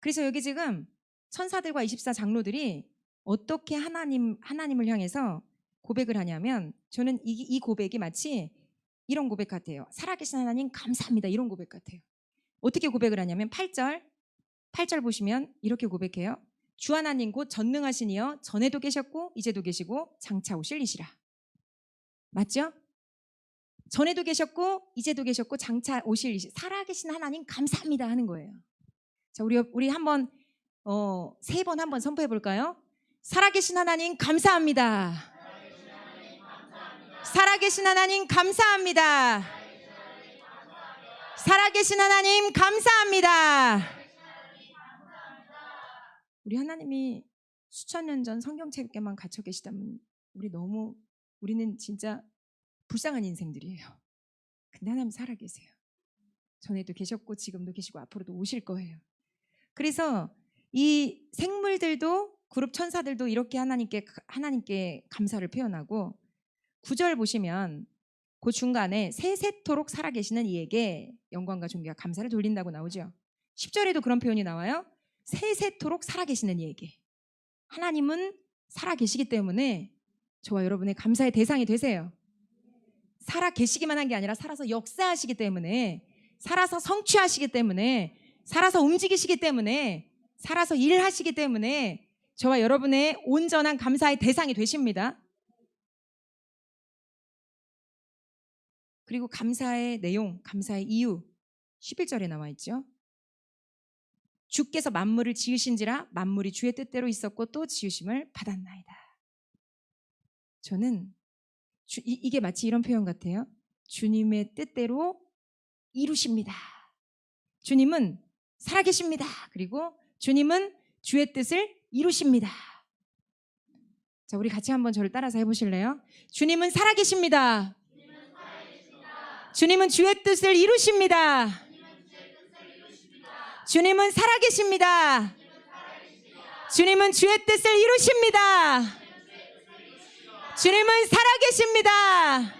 Speaker 1: 그래서 여기 지금 천사들과 24 장로들이 어떻게 하나님을 향해서 고백을 하냐면, 저는 이 고백이 마치 이런 고백 같아요. 살아계신 하나님 감사합니다. 이런 고백 같아요. 어떻게 고백을 하냐면 8절 보시면 이렇게 고백해요. 주 하나님 곧 전능하신 이여 전에도 계셨고 이제도 계시고 장차 오실 이시라. 맞죠? 전에도 계셨고 이제도 계셨고 장차 오실 이시, 살아계신 하나님 감사합니다 하는 거예요. 자, 우리 한번 3번 한번 선포해 볼까요? 살아계신 하나님 감사합니다. 살아계신 하나님 감사합니다. 살아계신 하나님 감사합니다. 우리 하나님이 수천 년 전 성경책에만 갇혀 계시다면 우리는 진짜 불쌍한 인생들이에요. 근데 하나님 살아계세요. 전에도 계셨고 지금도 계시고 앞으로도 오실 거예요. 그래서 이 생물들도 그룹 천사들도 이렇게 하나님께 감사를 표현하고, 9절 보시면 그 중간에 세세토록 살아계시는 이에게 영광과 존귀와 감사를 돌린다고 나오죠. 10절에도 그런 표현이 나와요. 세세토록 살아계시는 이에게. 하나님은 살아계시기 때문에 저와 여러분의 감사의 대상이 되세요. 살아계시기만 한 게 아니라 살아서 역사하시기 때문에, 살아서 성취하시기 때문에, 살아서 움직이시기 때문에, 살아서 일하시기 때문에 저와 여러분의 온전한 감사의 대상이 되십니다. 그리고 감사의 내용, 감사의 이유 11절에 나와 있죠. 주께서 만물을 지으신지라 만물이 주의 뜻대로 있었고 또 지으심을 받았나이다. 저는 이게 마치 이런 표현 같아요. 주님의 뜻대로 이루십니다. 주님은 살아계십니다. 그리고 주님은 주의 뜻을 이루십니다. 자, 우리 같이 한번 저를 따라서 해보실래요? 주님은 살아계십니다. 주님은 주의 뜻을 이루십니다. 주님은 살아계십니다. 주님은 주의 뜻을 이루십니다. 주님은 살아계십니다.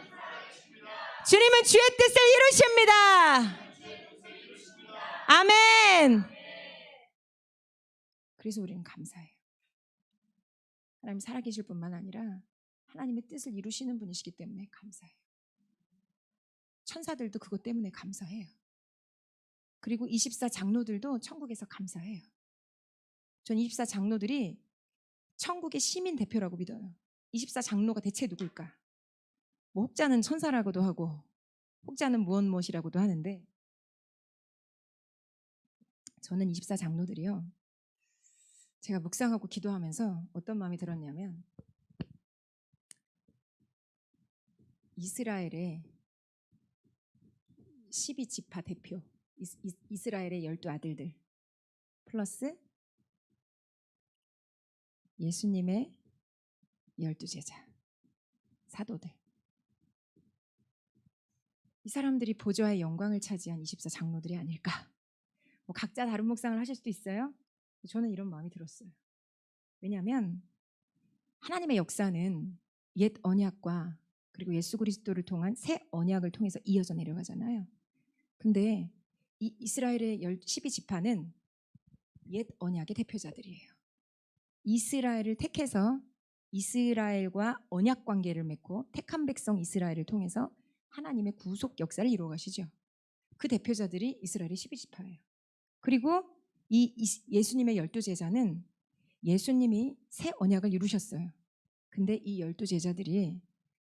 Speaker 1: 주님은 주의 뜻을 이루십니다. 아멘. 그래서 우리는 감사해요. 하나님 살아계실 뿐만 아니라 하나님의 뜻을 이루시는 분이시기 때문에 감사해요. 천사들도 그것 때문에 감사해요. 그리고 24 장로들도 천국에서 감사해요. 전 24 장로들이 천국의 시민 대표라고 믿어요. 24 장로가 대체 누굴까? 뭐 혹자는 천사라고도 하고 혹자는 무엇이라고도 하는데 저는 24 장로들이요. 제가 묵상하고 기도하면서 어떤 마음이 들었냐면 이스라엘의 12지파 대표, 이스라엘의 12 아들들 플러스 예수님의 12 제자, 사도들. 이 사람들이 보좌의 영광을 차지한 24 장로들이 아닐까. 뭐 각자 다른 묵상을 하실 수도 있어요. 저는 이런 마음이 들었어요. 왜냐하면 하나님의 역사는 옛 언약과 그리고 예수 그리스도를 통한 새 언약을 통해서 이어져 내려가잖아요. 근데 이 이스라엘의 12지파는 옛 언약의 대표자들이에요. 이스라엘을 택해서 이스라엘과 언약 관계를 맺고 택한 백성 이스라엘을 통해서 하나님의 구속 역사를 이루어 가시죠. 그 대표자들이 이스라엘의 12지파예요. 그리고 이 예수님의 12 제자는 예수님이 새 언약을 이루셨어요. 근데 이 12 제자들이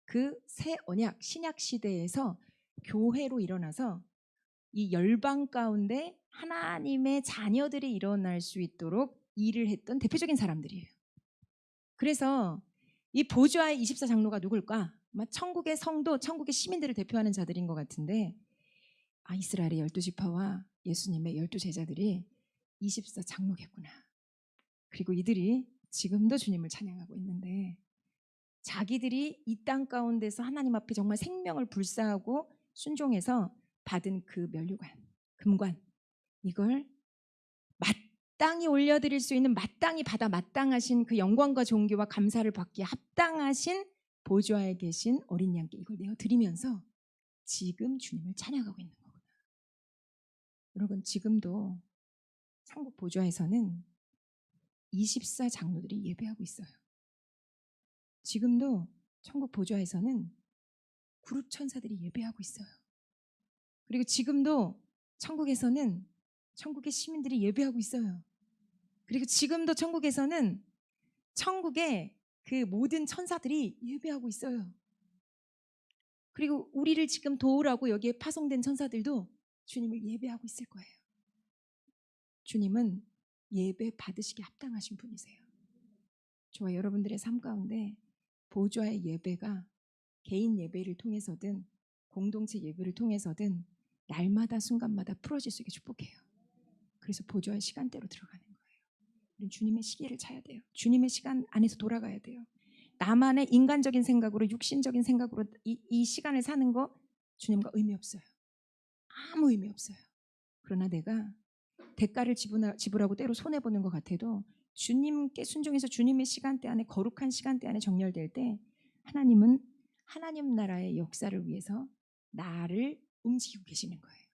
Speaker 1: 그 새 언약 신약 시대에서 교회로 일어나서 이 열방 가운데 하나님의 자녀들이 일어날 수 있도록 일을 했던 대표적인 사람들이에요. 그래서 이 보좌의 24 장로가 누굴까? 아마 천국의 성도, 천국의 시민들을 대표하는 자들인 것 같은데 이스라엘의 12지파와 예수님의 12 제자들이 24 장로겠구나. 그리고 이들이 지금도 주님을 찬양하고 있는데 자기들이 이 땅 가운데서 하나님 앞에 정말 생명을 불사하고 순종해서 받은 그 면류관, 금관 이걸 마땅히 올려드릴 수 있는 마땅히 받아 마땅하신 그 영광과 존귀와 감사를 받기에 합당하신 보좌에 계신 어린 양께 이걸 내어드리면서 지금 주님을 찬양하고 있는 거구나. 여러분 지금도 천국 보좌에서는 24 장로들이 예배하고 있어요. 지금도 천국 보좌에서는 그룹 천사들이 예배하고 있어요. 그리고 지금도 천국에서는 천국의 시민들이 예배하고 있어요. 그리고 지금도 천국에서는 천국의 그 모든 천사들이 예배하고 있어요. 그리고 우리를 지금 도우라고 여기에 파송된 천사들도 주님을 예배하고 있을 거예요. 주님은 예배 받으시기 합당하신 분이세요. 저와 여러분들의 삶 가운데 보좌의 예배가 개인 예배를 통해서든 공동체 예배를 통해서든 날마다 순간마다 풀어질 수 있게 축복해요. 그래서 보좌의 시간대로 들어가는 거예요. 우리는 주님의 시계를 차야 돼요. 주님의 시간 안에서 돌아가야 돼요. 나만의 인간적인 생각으로 육신적인 생각으로 이 시간을 사는 거 주님과 의미 없어요. 아무 의미 없어요. 그러나 내가 대가를 지불하고 때로 손해보는 것 같아도 주님께 순종해서 주님의 시간대 안에 거룩한 시간대 안에 정렬될 때 하나님은 하나님 나라의 역사를 위해서 나를 움직이고 계시는 거예요.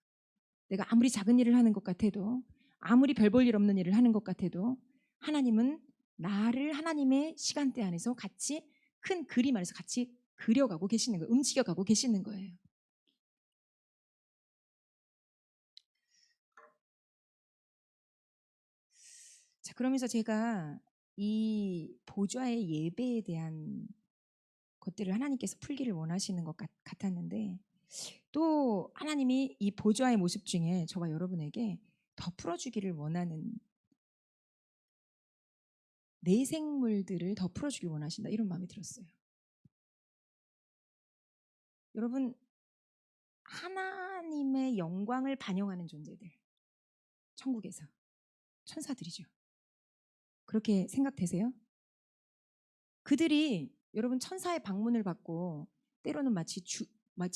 Speaker 1: 내가 아무리 작은 일을 하는 것 같아도 아무리 별 볼 일 없는 일을 하는 것 같아도 하나님은 나를 하나님의 시간대 안에서 같이 큰 그림 안에서 같이 그려가고 계시는 거예요. 움직여가고 계시는 거예요. 자, 그러면서 제가 이 보좌의 예배에 대한 것들을 하나님께서 풀기를 원하시는 것 같았는데 또 하나님이 이 보좌의 모습 중에 저와 여러분에게 더 풀어주기를 원하는, 내 생물들을 더 풀어주길 원하신다, 이런 마음이 들었어요. 여러분, 하나님의 영광을 반영하는 존재들, 천국에서 천사들이죠. 그렇게 생각되세요? 그들이 여러분 천사의 방문을 받고 때로는 마치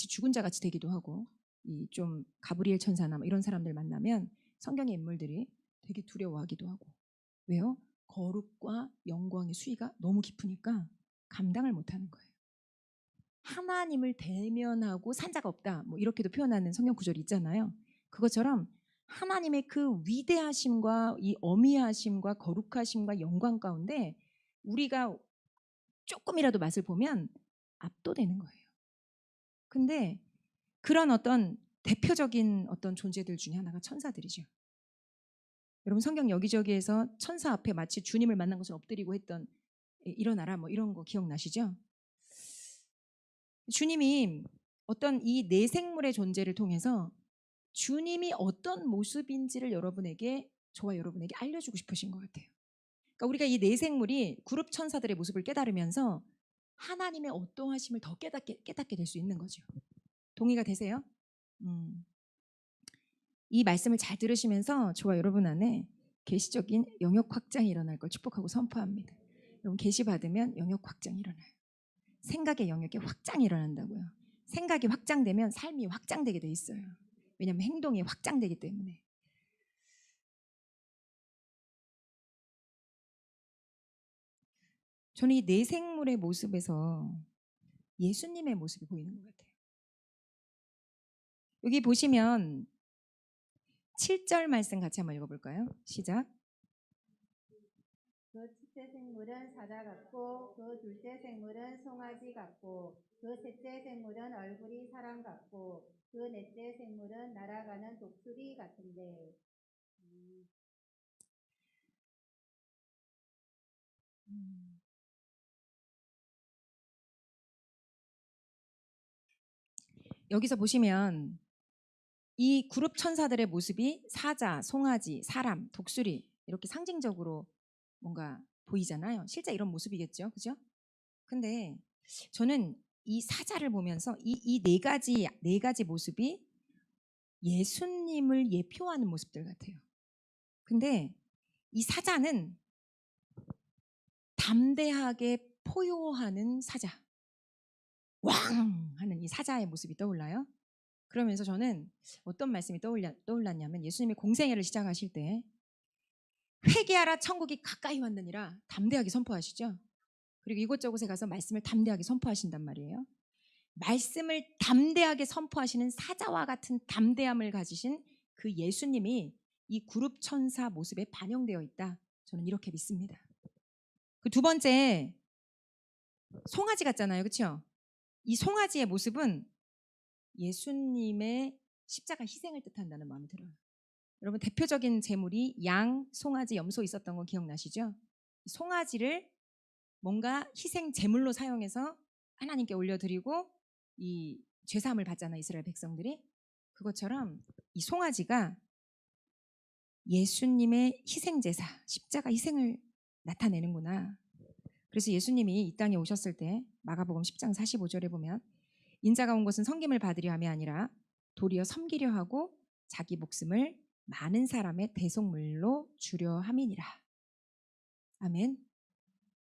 Speaker 1: 죽은 자 같이 되기도 하고, 이 좀 가브리엘 천사나 뭐 이런 사람들 만나면 성경의 인물들이 되게 두려워하기도 하고. 왜요? 거룩과 영광의 수위가 너무 깊으니까 감당을 못하는 거예요. 하나님을 대면하고 산자가 없다, 뭐 이렇게도 표현하는 성경 구절이 있잖아요. 그것처럼 하나님의 그 위대하심과 이 어미하심과 거룩하심과 영광 가운데 우리가 조금이라도 맛을 보면 압도되는 거예요. 근데 그런 어떤 대표적인 어떤 존재들 중에 하나가 천사들이죠. 여러분, 성경 여기저기에서 천사 앞에 마치 주님을 만난 것을 엎드리고 했던 일어나라 뭐 이런 거 기억나시죠? 주님이 어떤 이 내생물의 존재를 통해서 주님이 어떤 모습인지를 여러분에게, 저와 여러분에게 알려주고 싶으신 것 같아요. 그러니까 우리가 이 내생물이 그룹 천사들의 모습을 깨달으면서 하나님의 어떠하심을 더 깨닫게 될 수 있는 거죠. 동의가 되세요? 이 말씀을 잘 들으시면서 저와 여러분 안에 계시적인 영역 확장이 일어날 걸 축복하고 선포합니다. 여러분, 계시 받으면 영역 확장이 일어나요. 생각의 영역에 확장이 일어난다고요. 생각이 확장되면 삶이 확장되게 돼 있어요. 왜냐하면 행동이 확장되기 때문에. 저는 이 내생물의 모습에서 예수님의 모습이 보이는 것 같아요. 여기 보시면 7절 말씀 같이 한번 읽어볼까요? 시작.
Speaker 2: 그 첫째 생물은 사자 같고 그 둘째 생물은 송아지 같고 그 셋째 생물은 얼굴이 사람 같고 그 넷째 생물은 날아가는 독수리 같은데.
Speaker 1: 여기서 보시면 이 그룹 천사들의 모습이 사자, 송아지, 사람, 독수리 이렇게 상징적으로 뭔가 보이잖아요. 실제 이런 모습이겠죠, 그죠? 근데 저는 이 사자를 보면서 이 네 가지 모습이 예수님을 예표하는 모습들 같아요. 근데 이 사자는 담대하게 포효하는 사자, 왕 하는 이 사자의 모습이 떠올라요. 그러면서 저는 어떤 말씀이 떠올랐냐면, 예수님이 공생애를 시작하실 때 회개하라, 천국이 가까이 왔느니라 담대하게 선포하시죠. 그리고 이곳저곳에 가서 말씀을 담대하게 선포하신단 말이에요. 말씀을 담대하게 선포하시는 사자와 같은 담대함을 가지신 그 예수님이 이 그룹 천사 모습에 반영되어 있다, 저는 이렇게 믿습니다. 그 두 번째, 송아지 같잖아요, 그렇죠? 이 송아지의 모습은 예수님의 십자가 희생을 뜻한다는 마음이 들어요. 여러분, 대표적인 제물이 양, 송아지, 염소 있었던 거 기억나시죠? 송아지를 뭔가 희생 제물로 사용해서 하나님께 올려드리고 이 죄사함을 받잖아요, 이스라엘 백성들이. 그것처럼 이 송아지가 예수님의 희생제사, 십자가 희생을 나타내는구나. 그래서 예수님이 이 땅에 오셨을 때 마가복음 10장 45절에 보면 인자가 온 것은 섬김을 받으려 함이 아니라 도리어 섬기려 하고 자기 목숨을 많은 사람의 대속물로 주려 함이니라. 아멘.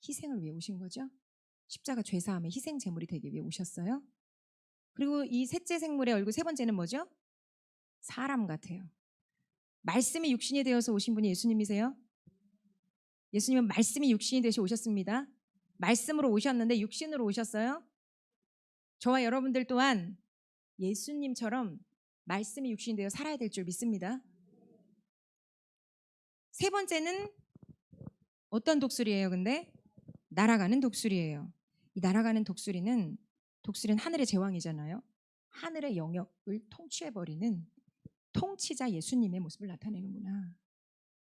Speaker 1: 희생을 위해 오신 거죠. 십자가 죄사함의 희생 제물이 되기 위해 오셨어요. 그리고 이 셋째 생물의 얼굴, 세 번째는 뭐죠? 사람 같아요. 말씀이 육신이 되어서 오신 분이 예수님이세요? 예수님은 말씀이 육신이 되셔 오셨습니다. 말씀으로 오셨는데 육신으로 오셨어요. 저와 여러분들 또한 예수님처럼 말씀이 육신이 되어 살아야 될 줄 믿습니다. 세 번째는 어떤 독수리예요? 근데 날아가는 독수리예요. 이 날아가는 독수리는 하늘의 제왕이잖아요. 하늘의 영역을 통치해버리는 통치자 예수님의 모습을 나타내는구나.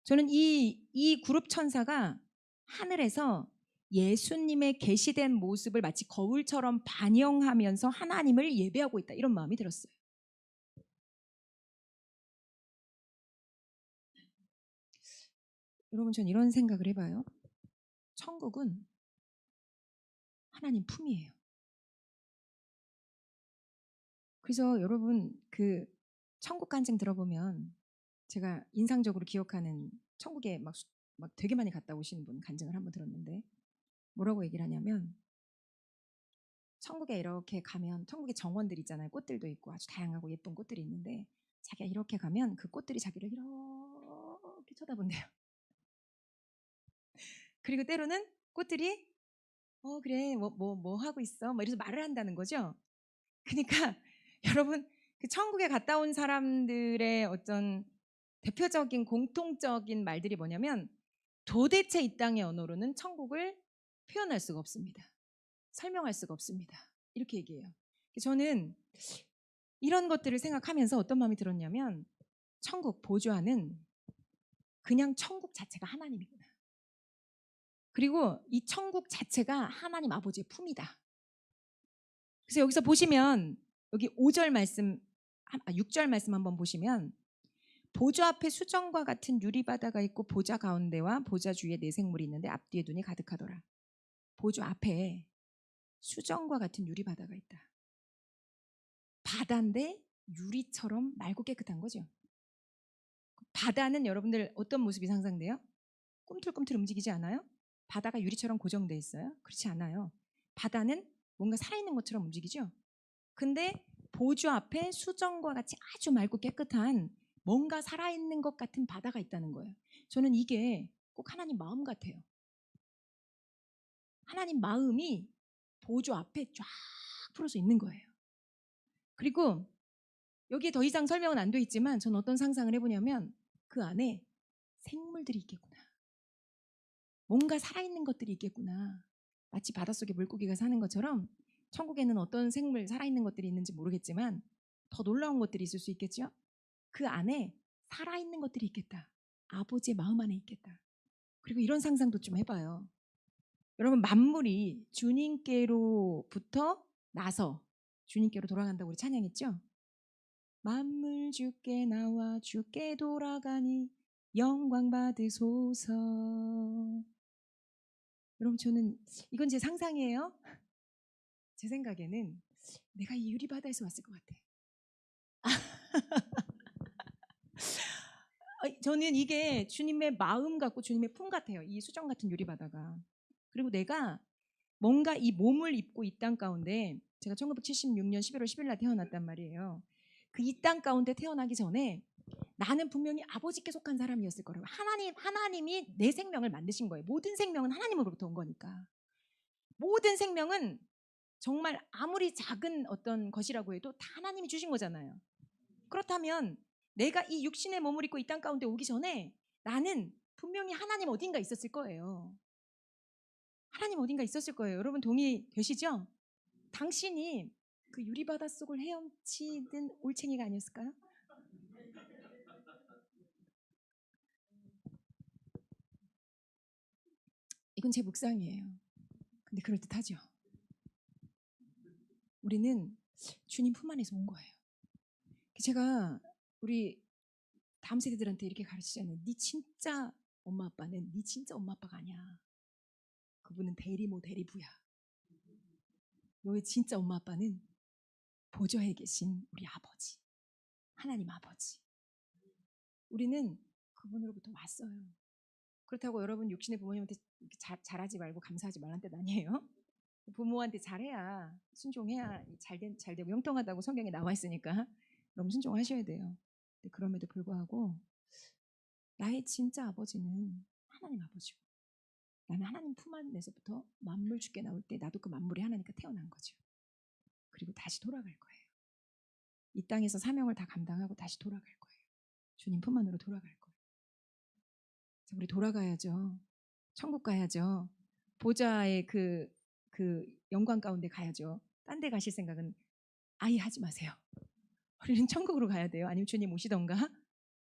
Speaker 1: 저는 이 그룹 천사가 하늘에서 예수님의 계시된 모습을 마치 거울처럼 반영하면서 하나님을 예배하고 있다, 이런 마음이 들었어요. 여러분 전 이런 생각을 해봐요. 천국은 하나님 품이에요. 그래서 여러분 그 천국 간증 들어보면 제가 인상적으로 기억하는 천국에 막 되게 많이 갔다 오신 분 간증을 한번 들었는데 뭐라고 얘기를 하냐면 천국에 이렇게 가면 천국에 정원들 있잖아요. 꽃들도 있고 아주 다양하고 예쁜 꽃들이 있는데 자기가 이렇게 가면 그 꽃들이 자기를 이렇게 쳐다본대요. 그리고 때로는 꽃들이 그래 뭐 하고 있어 뭐 이래서 말을 한다는 거죠. 그러니까 여러분 그 천국에 갔다 온 사람들의 어떤 대표적인 공통적인 말들이 뭐냐면 도대체 이 땅의 언어로는 천국을 표현할 수가 없습니다. 설명할 수가 없습니다. 이렇게 얘기해요. 저는 이런 것들을 생각하면서 어떤 마음이 들었냐면 천국 보좌는 그냥 천국 자체가 하나님이구나. 그리고 이 천국 자체가 하나님 아버지의 품이다. 그래서 여기서 보시면 여기 5절 말씀, 6절 말씀 한번 보시면 보좌 앞에 수정과 같은 유리바다가 있고 보좌 가운데와 보좌 주위에 네 생물이 있는데 앞뒤에 눈이 가득하더라. 보좌 앞에 수정과 같은 유리바다가 있다. 바다인데 유리처럼 맑고 깨끗한 거죠. 바다는 여러분들 어떤 모습이 상상돼요? 꿈틀꿈틀 움직이지 않아요? 바다가 유리처럼 고정돼 있어요? 그렇지 않아요. 바다는 뭔가 살아있는 것처럼 움직이죠. 근데 보좌 앞에 수정과 같이 아주 맑고 깨끗한 뭔가 살아있는 것 같은 바다가 있다는 거예요. 저는 이게 꼭 하나님 마음 같아요. 하나님 마음이 보좌 앞에 쫙 풀어서 있는 거예요. 그리고 여기에 더 이상 설명은 안 돼 있지만 저는 어떤 상상을 해보냐면 그 안에 생물들이 있겠구나. 뭔가 살아있는 것들이 있겠구나. 마치 바닷속에 물고기가 사는 것처럼 천국에는 어떤 생물 살아있는 것들이 있는지 모르겠지만 더 놀라운 것들이 있을 수 있겠죠. 그 안에 살아있는 것들이 있겠다. 아버지의 마음 안에 있겠다. 그리고 이런 상상도 좀 해봐요. 여러분 만물이 주님께로부터 나서 주님께로 돌아간다고 우리 찬양했죠. 만물 주께 나와 주께 돌아가니 영광 받으소서. 여러분 저는 이건 제 상상이에요. 제 생각에는 내가 이 유리바다에서 왔을 것 같아. 저는 이게 주님의 마음 같고 주님의 품 같아요. 이 수정 같은 유리바다가. 그리고 내가 뭔가 이 몸을 입고 이 땅 가운데 제가 1976년 11월 10일 날 태어났단 말이에요. 그 이 땅 가운데 태어나기 전에 나는 분명히 아버지께 속한 사람이었을 거라고. 하나님이 내 생명을 만드신 거예요. 모든 생명은 하나님으로부터 온 거니까. 모든 생명은 정말 아무리 작은 어떤 것이라고 해도 다 하나님이 주신 거잖아요. 그렇다면 내가 이 육신의 몸을 입고 이 땅 가운데 오기 전에 나는 분명히 하나님 어딘가 있었을 거예요. 하나님 어딘가 있었을 거예요. 여러분 동의되시죠? 당신이 그 유리바다 속을 헤엄치던 올챙이가 아니었을까요? 이건 제 묵상이에요. 근데 그럴듯하죠. 우리는 주님 품 안에서 온 거예요. 제가 우리 다음 세대들한테 이렇게 가르치잖아요. 네 진짜 엄마 아빠는 네 진짜 엄마 아빠가 아니야. 그분은 대리모 대리부야. 너의 진짜 엄마 아빠는 보좌에 계신 우리 아버지, 하나님 아버지. 우리는 그분으로부터 왔어요. 그렇다고 여러분 육신의 부모님한테 잘하지 말고 감사하지 말라는 뜻 아니에요. 부모한테 잘해야 순종해야 잘 되고 형통하다고 성경에 나와 있으니까 너무 순종하셔야 돼요. 근데 그럼에도 불구하고 나의 진짜 아버지는 하나님 아버지고 나는 하나님 품 안에서부터 만물 주께 나올 때 나도 그 만물이 하나니까 태어난 거죠. 그리고 다시 돌아갈 거예요. 이 땅에서 사명을 다 감당하고 다시 돌아갈 거예요. 주님 품 안으로 돌아갈 거예요. 우리 돌아가야죠. 천국 가야죠. 보좌의 그 영광 가운데 가야죠. 딴 데 가실 생각은 아예 하지 마세요. 우리는 천국으로 가야 돼요. 아니면 주님 오시던가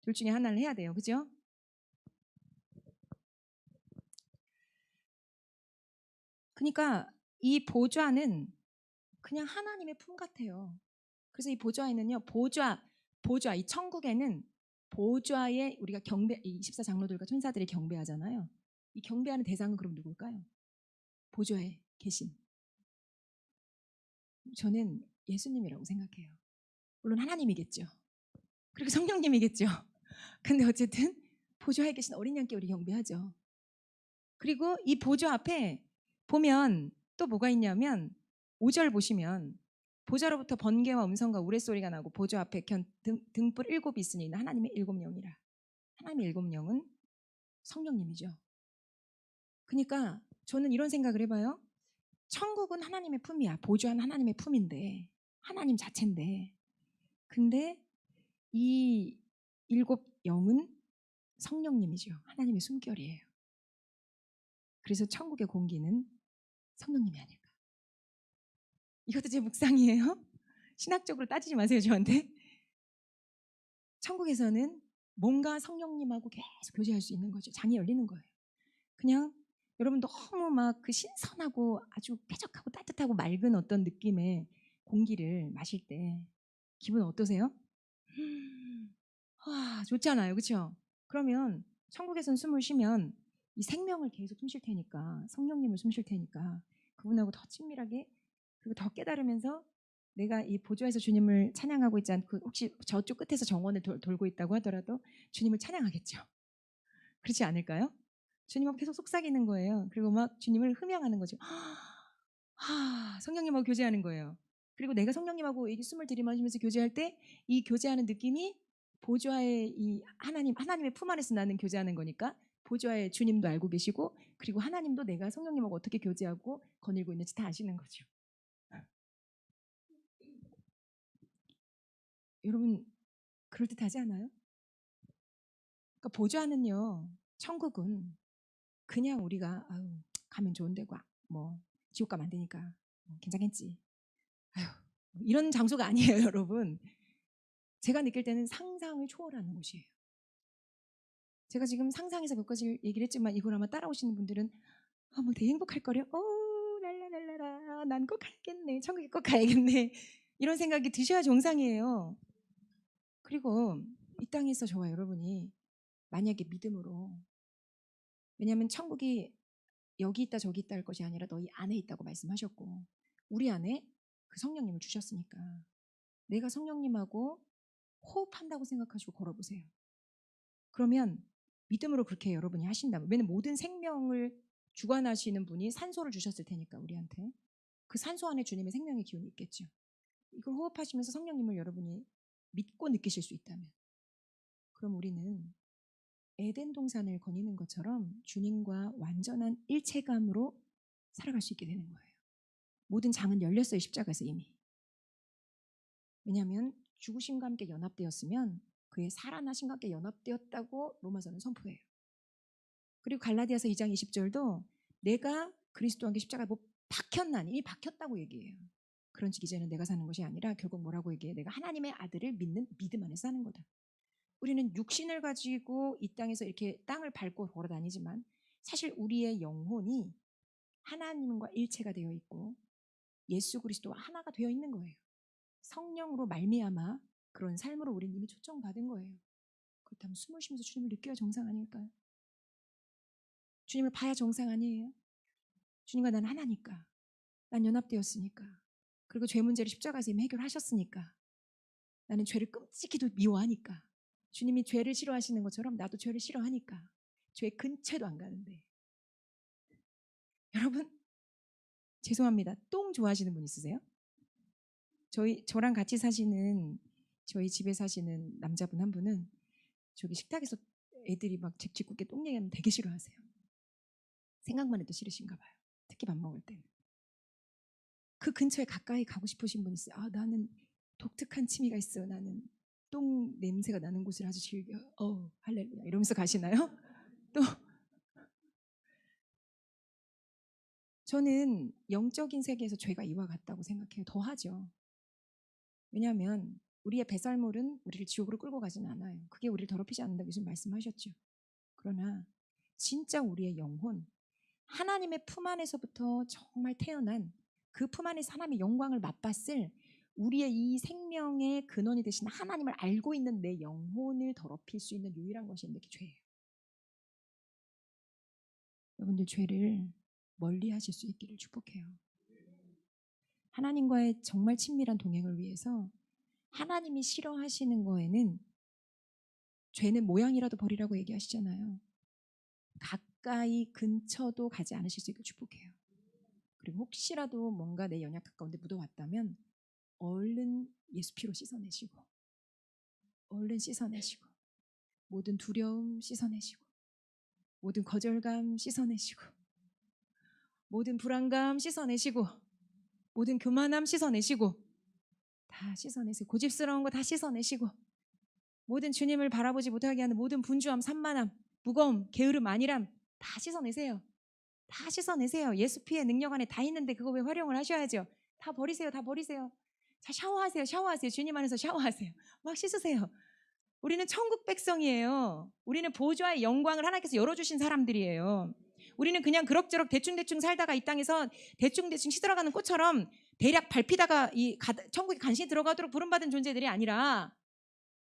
Speaker 1: 둘 중에 하나를 해야 돼요. 그죠? 그러니까 이 보좌는 그냥 하나님의 품 같아요. 그래서 이 보좌에는요. 보좌 이 천국에는 보좌에 우리가 경배, 이 24 장로들과 천사들이 경배하잖아요. 이 경배하는 대상은 그럼 누굴까요? 보좌에 계신, 저는 예수님이라고 생각해요. 물론 하나님이겠죠. 그리고 성령님이겠죠. 근데 어쨌든 보좌에 계신 어린 양께 우리 경배하죠. 그리고 이 보좌 앞에 보면 또 뭐가 있냐면 5절 보시면 보좌로부터 번개와 음성과 우레소리가 나고 보좌 앞에 등불 7이 있으니 하나님의 7영이라. 하나님의 7영은 성령님이죠. 그러니까 저는 이런 생각을 해봐요. 천국은 하나님의 품이야. 보좌는 하나님의 품인데, 하나님 자체인데, 근데 이 7영은 성령님이죠. 하나님의 숨결이에요. 그래서 천국의 공기는 성령님이 아닐까. 이것도 제 묵상이에요. 신학적으로 따지지 마세요, 저한테. 천국에서는 뭔가 성령님하고 계속 교제할 수 있는 거죠. 장이 열리는 거예요. 그냥 여러분 너무 막 그 신선하고 아주 쾌적하고 따뜻하고 맑은 어떤 느낌의 공기를 마실 때 기분 어떠세요? 와, 좋잖아요. 그렇죠? 그러면 천국에선 숨을 쉬면 이 생명을 계속 숨쉴 테니까, 성령님을 숨쉴 테니까 그분하고 더 친밀하게, 그리고 더 깨달으면서 내가 이 보좌에서 주님을 찬양하고 있지 않고 혹시 저쪽 끝에서 정원을 돌고 있다고 하더라도 주님을 찬양하겠죠. 그렇지 않을까요? 주님하고 계속 속삭이는 거예요. 그리고 막 주님을 흠양하는 거죠. 성령님하고 교제하는 거예요. 그리고 내가 성령님하고 이 숨을 들이마시면서 교제할 때 이 교제하는 느낌이 보좌의 이 하나님의 품 안에서 나는 교제하는 거니까 보좌의 주님도 알고 계시고, 그리고 하나님도 내가 성령님하고 어떻게 교제하고 거닐고 있는지 다 아시는 거죠. 여러분 그럴듯하지 않아요? 그러니까 보좌는요, 천국은 그냥 우리가 아유, 가면 좋은 데고 뭐 지옥 가면 안 되니까 괜찮겠지. 아유, 이런 장소가 아니에요, 여러분. 제가 느낄 때는 상상을 초월하는 곳이에요. 제가 지금 상상해서 몇 가지 얘기를 했지만 이걸 아마 따라오시는 분들은 막 되게 행복할 거래요. 랄라랄라라, 난 꼭 가야겠네. 천국에 꼭 가야겠네. 이런 생각이 드셔야 정상이에요. 그리고 이 땅에서 저와 여러분이 만약에 믿음으로, 왜냐하면 천국이 여기 있다 저기 있다 할 것이 아니라 너희 안에 있다고 말씀하셨고, 우리 안에 그 성령님을 주셨으니까 내가 성령님하고 호흡한다고 생각하시고 걸어보세요. 그러면 믿음으로 그렇게 여러분이 하신다면, 왜냐면 모든 생명을 주관하시는 분이 산소를 주셨을 테니까 우리한테 그 산소 안에 주님의 생명의 기운이 있겠죠. 이걸 호흡하시면서 성령님을 여러분이 믿고 느끼실 수 있다면, 그럼 우리는 에덴 동산을 거니는 것처럼 주님과 완전한 일체감으로 살아갈 수 있게 되는 거예요. 모든 장은 열렸어요, 십자가에서 이미. 왜냐하면 죽으심과 함께 연합되었으면 그의 살아나심과 함께 연합되었다고 로마서는 선포해요. 그리고 갈라디아서 2장 20절도 내가 그리스도와 함께 십자가에 못 박혔나니, 이미 박혔다고 얘기해요. 그런즉 이제는 내가 사는 것이 아니라 결국 뭐라고 얘기해? 내가 하나님의 아들을 믿는 믿음 안에 사는 거다. 우리는 육신을 가지고 이 땅에서 이렇게 땅을 밟고 걸어 다니지만 사실 우리의 영혼이 하나님과 일체가 되어 있고 예수 그리스도와 하나가 되어 있는 거예요. 성령으로 말미암아 그런 삶으로 우리는 이미 초청받은 거예요. 그렇다면 숨을 쉬면서 주님을 느껴야 정상 아닐까요? 주님을 봐야 정상 아니에요? 주님과 난 하나니까, 난 연합되었으니까, 그리고 죄 문제를 십자가에서 이미 해결하셨으니까, 나는 죄를 끔찍히도 미워하니까, 주님이 죄를 싫어하시는 것처럼 나도 죄를 싫어하니까 죄 근처에도 안 가는데. 여러분 죄송합니다, 똥 좋아하시는 분 있으세요? 저랑 같이 사시는, 저희 집에 사시는 남자분 한 분은 저기 식탁에서 애들이 막 집 짓궂게 똥 얘기하면 되게 싫어하세요. 생각만 해도 싫으신가 봐요. 특히 밥 먹을 때는. 그 근처에 가까이 가고 싶으신 분 있어요. 나는 독특한 취미가 있어. 나는 똥 냄새가 나는 곳을 아주 즐겨. 할렐루야. 이러면서 가시나요? 또 저는 영적인 세계에서 죄가 이와 같다고 생각해요. 더 하죠. 왜냐하면 우리의 배설물은 우리를 지옥으로 끌고 가지는 않아요. 그게 우리를 더럽히지 않는다고 예수님 말씀하셨죠. 그러나 진짜 우리의 영혼, 하나님의 품 안에서부터 정말 태어난 그 품 안에서 하나님의 영광을 맛봤을 우리의 이 생명의 근원이 되신 하나님을 알고 있는 내 영혼을 더럽힐 수 있는 유일한 것이 있는데 그게 죄예요. 여러분들 죄를 멀리 하실 수 있기를 축복해요. 하나님과의 정말 친밀한 동행을 위해서 하나님이 싫어하시는 거에는 죄는 모양이라도 버리라고 얘기하시잖아요. 가까이 근처도 가지 않으실 수 있기를 축복해요. 그리고 혹시라도 뭔가 내 연약 가까운데 묻어왔다면 얼른 예수 피로 씻어내시고 얼른 씻어내시고 모든 두려움 씻어내시고 모든 거절감 씻어내시고 모든 불안감 씻어내시고 모든 교만함 씻어내시고 다 씻어내세요. 고집스러운 거 다 씻어내시고 모든 주님을 바라보지 못하게 하는 모든 분주함, 산만함, 무거움, 게으름, 안일함 다 씻어내세요. 다 씻어내세요. 예수 피의 능력 안에 다 있는데 그거 왜 활용을 하셔야죠. 다 버리세요. 다 버리세요. 자, 샤워하세요. 샤워하세요. 주님 안에서 샤워하세요. 막 씻으세요. 우리는 천국 백성이에요. 우리는 보좌의 영광을 하나님께서 열어주신 사람들이에요. 우리는 그냥 그럭저럭 대충대충 살다가 이 땅에서 대충대충 시들어가는 꽃처럼 대략 밟히다가 천국에 간신히 들어가도록 부름받은 존재들이 아니라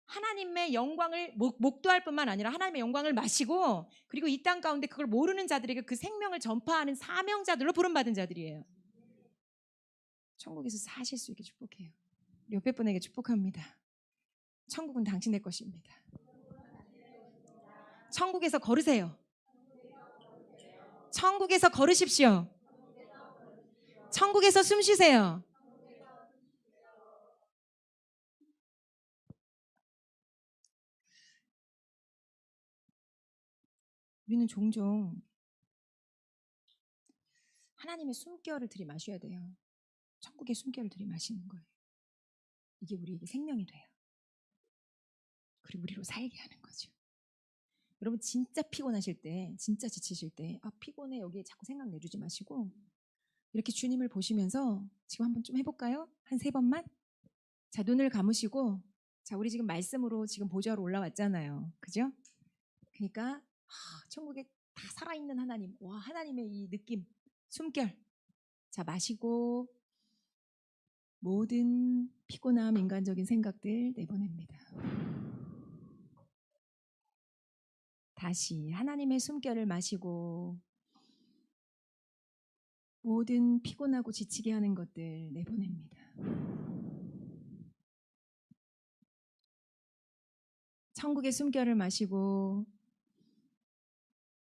Speaker 1: 하나님의 영광을 목도할 뿐만 아니라 하나님의 영광을 마시고 그리고 이 땅 가운데 그걸 모르는 자들에게 그 생명을 전파하는 사명자들로 부름받은 자들이에요. 천국에서 사실 수 있게 축복해요. 옆에 분에게 축복합니다. 천국은 당신의 것입니다. 천국에서 걸으세요. 천국에서 걸으십시오. 천국에서 숨 쉬세요. 우리는 종종 하나님의 숨결을 들이마셔야 돼요. 천국의 숨결을 들이마시는 거예요. 이게 우리에게 생명이 돼요. 그리고 우리로 살게 하는 거죠. 여러분 진짜 피곤하실 때, 진짜 지치실 때 피곤해 여기에 자꾸 생각 내주지 마시고 이렇게 주님을 보시면서 지금 한번 좀 해볼까요? 한 3번만? 자, 눈을 감으시고 자, 우리 지금 말씀으로 지금 보좌로 올라왔잖아요. 그죠? 그러니까 천국에 다 살아있는 하나님, 와 하나님의 이 느낌, 숨결 자 마시고 모든 피곤함, 인간적인 생각들 내보냅니다. 다시 하나님의 숨결을 마시고 모든 피곤하고 지치게 하는 것들 내보냅니다. 천국의 숨결을 마시고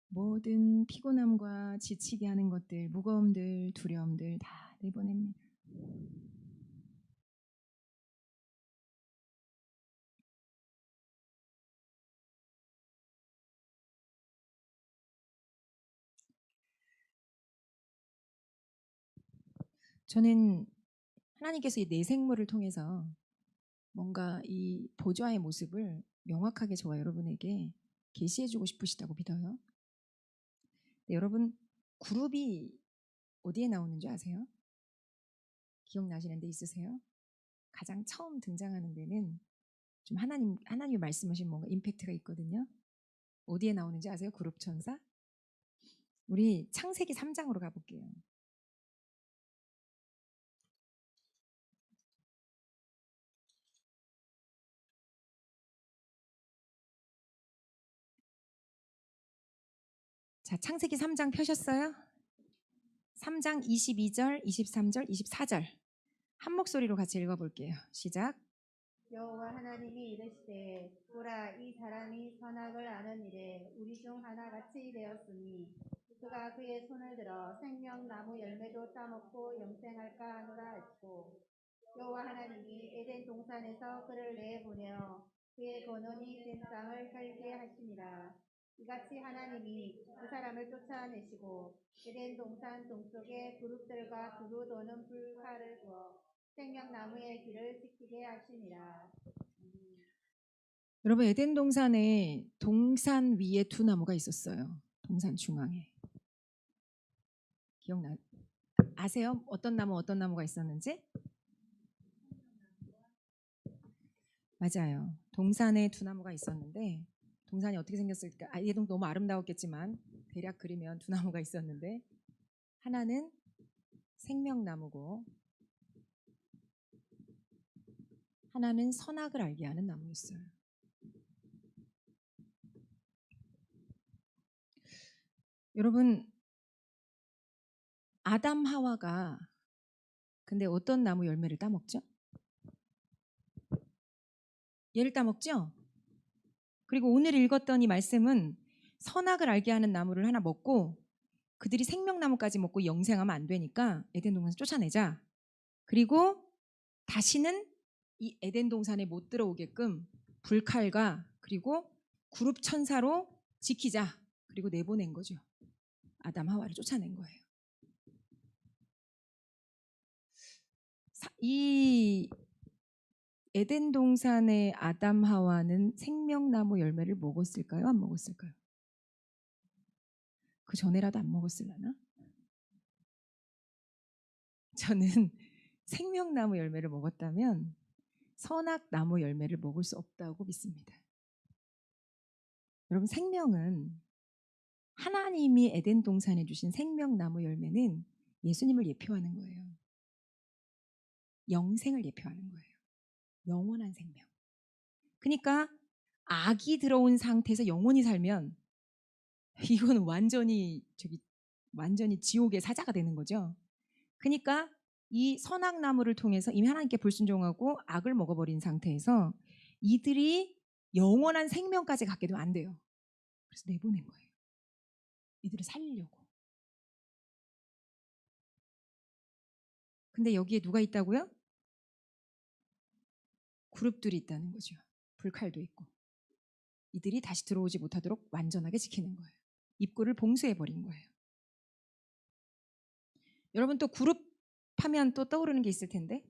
Speaker 1: 모든 피곤함과 지치게 하는 것들, 무거움들, 두려움들 다 내보냅니다. 저는 하나님께서 이 내생물을 통해서 뭔가 이 보좌의 모습을 명확하게 저와 여러분에게 계시해주고 싶으시다고 믿어요. 네, 여러분 그룹이 어디에 나오는 줄 아세요? 기억나시는 데 있으세요? 가장 처음 등장하는 데는 좀 하나님이 말씀하신 뭔가 임팩트가 있거든요. 어디에 나오는지 아세요? 그룹 천사? 우리 창세기 3장으로 가볼게요. 자, 창세기 3장 펴셨어요? 3장 22절, 23절, 24절 한 목소리로 같이 읽어볼게요. 시작.
Speaker 2: 여호와 하나님이 이르시되 보라 이 사람이 선악을 아는 일에 우리 중 하나같이 되었으니 그가 그의 손을 들어 생명나무 열매도 따먹고 영생할까 하노라 하시고 여호와 하나님이 에덴 동산에서 그를 내보내어 그의 근원이 된 땅을 혈게 하시니라. 이같이 하나님이 그 사람을 쫓아내시고 에덴 동산 동쪽에 그룹들과 두루 도는 불칼을 두어 생명나무의 길을 지키게 하시니라.
Speaker 1: 여러분 에덴 동산에 동산 위에 2나무가 있었어요. 동산 중앙에. 아세요? 어떤 나무가 있었는지? 맞아요. 동산에 2나무가 있었는데 동산이 어떻게 생겼을까? 얘도 너무 아름다웠겠지만 대략 그리면 2나무가 있었는데 하나는 생명나무고 하나는 선악을 알게 하는 나무였어요. 여러분, 아담 하와가 근데 어떤 나무 열매를 따먹죠? 얘를 따먹죠? 그리고 오늘 읽었던 이 말씀은 선악을 알게 하는 나무를 하나 먹고 그들이 생명나무까지 먹고 영생하면 안 되니까 에덴 동산에서 쫓아내자. 그리고 다시는 이 에덴 동산에 못 들어오게끔 불칼과 그리고 그룹 천사로 지키자. 그리고 내보낸 거죠. 아담 하와를 쫓아낸 거예요. 이 에덴 동산의 아담 하와는 생명나무 열매를 먹었을까요? 안 먹었을까요? 그 전에라도 안 먹었을라나? 저는 생명나무 열매를 먹었다면 선악나무 열매를 먹을 수 없다고 믿습니다. 여러분, 생명은 하나님이 에덴 동산에 주신 생명나무 열매는 예수님을 예표하는 거예요. 영생을 예표하는 거예요. 영원한 생명. 그러니까 악이 들어온 상태에서 영원히 살면 이건 완전히 지옥의 사자가 되는 거죠. 그러니까 이 선악나무를 통해서 이미 하나님께 불순종하고 악을 먹어버린 상태에서 이들이 영원한 생명까지 갖게 되면 안 돼요. 그래서 내보낸 거예요. 이들을 살리려고. 근데 여기에 누가 있다고요? 그룹들이 있다는 거죠. 불칼도 있고. 이들이 다시 들어오지 못하도록 완전하게 지키는 거예요. 입구를 봉쇄해버린 거예요. 여러분 또 그룹 하면 또 떠오르는 게 있을 텐데.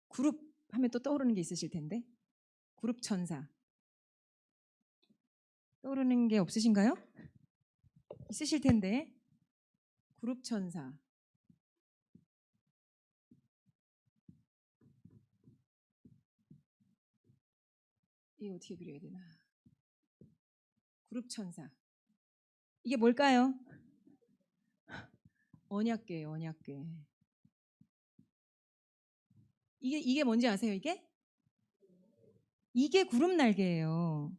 Speaker 1: 그룹 하면 또 떠오르는 게 있으실 텐데. 그룹 천사. 떠오르는 게 없으신가요? 있으실 텐데. 그룹 천사. 이게 어떻게 그려야 되나? 그룹 천사. 이게 뭘까요? 언약궤예요, 언약궤. 이게 뭔지 아세요, 이게? 이게 구름 날개예요.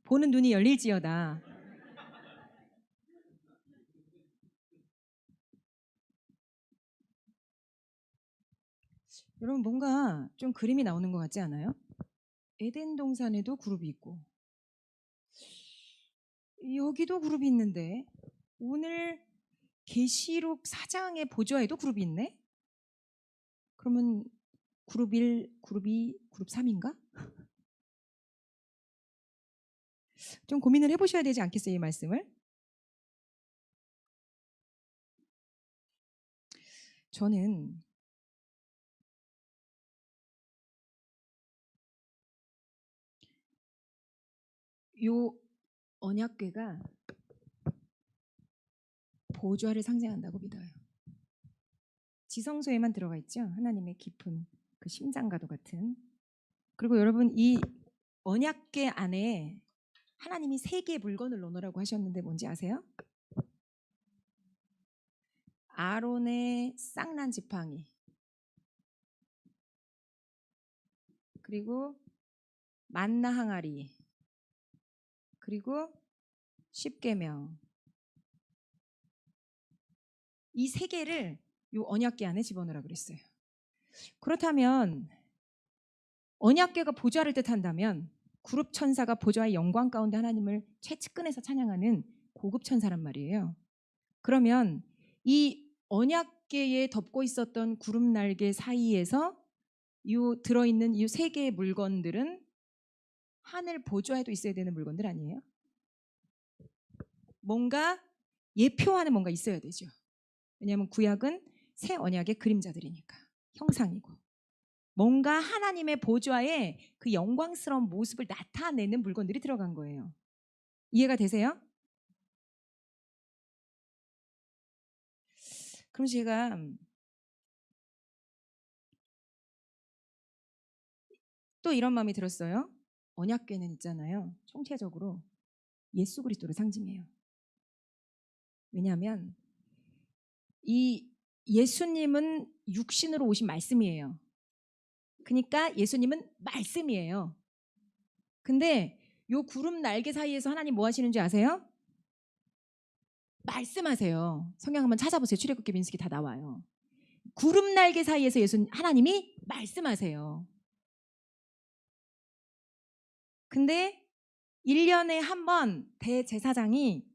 Speaker 1: 보는 눈이 열릴지어다. 여러분 뭔가 좀 그림이 나오는 것 같지 않아요? 에덴 동산에도 그룹이 있고 여기도 그룹이 있는데 오늘 계시록 4장의 보좌에도 그룹이 있네? 그러면 그룹 1, 그룹 2, 그룹 3인가? 좀 고민을 해보셔야 되지 않겠어요, 이 말씀을? 저는 요 언약궤가 보좌를 상징한다고 믿어요. 지성소에만 들어가 있죠. 하나님의 깊은 그 심장과도 같은. 그리고 여러분 이 언약궤 안에 하나님이 3개의 물건을 넣으라고 하셨는데 뭔지 아세요? 아론의 쌍난 지팡이, 그리고 만나 항아리, 그리고 십계명. 이 3개를 요 언약궤 안에 집어넣으라 그랬어요. 그렇다면 언약궤가 보좌를 뜻한다면 그룹 천사가 보좌의 영광 가운데 하나님을 최측근에서 찬양하는 고급 천사란 말이에요. 그러면 이 언약궤에 덮고 있었던 구름 날개 사이에서 요 들어있는 이 3개의 물건들은 하늘 보좌에도 있어야 되는 물건들 아니에요? 뭔가 예표하는 뭔가 있어야 되죠. 왜냐하면 구약은 새 언약의 그림자들이니까 형상이고 뭔가 하나님의 보좌에 그 영광스러운 모습을 나타내는 물건들이 들어간 거예요. 이해가 되세요? 그럼 제가 또 이런 마음이 들었어요. 언약궤는 있잖아요. 총체적으로 예수 그리스도를 상징해요. 왜냐하면 이 예수님은 육신으로 오신 말씀이에요. 그러니까 예수님은 말씀이에요. 근데 요 구름 날개 사이에서 하나님 뭐 하시는지 아세요? 말씀하세요. 성경 한번 찾아보세요. 출애굽기 민수기 다 나와요. 구름 날개 사이에서 하나님이 말씀하세요. 근데 1년에 한 번 대제사장이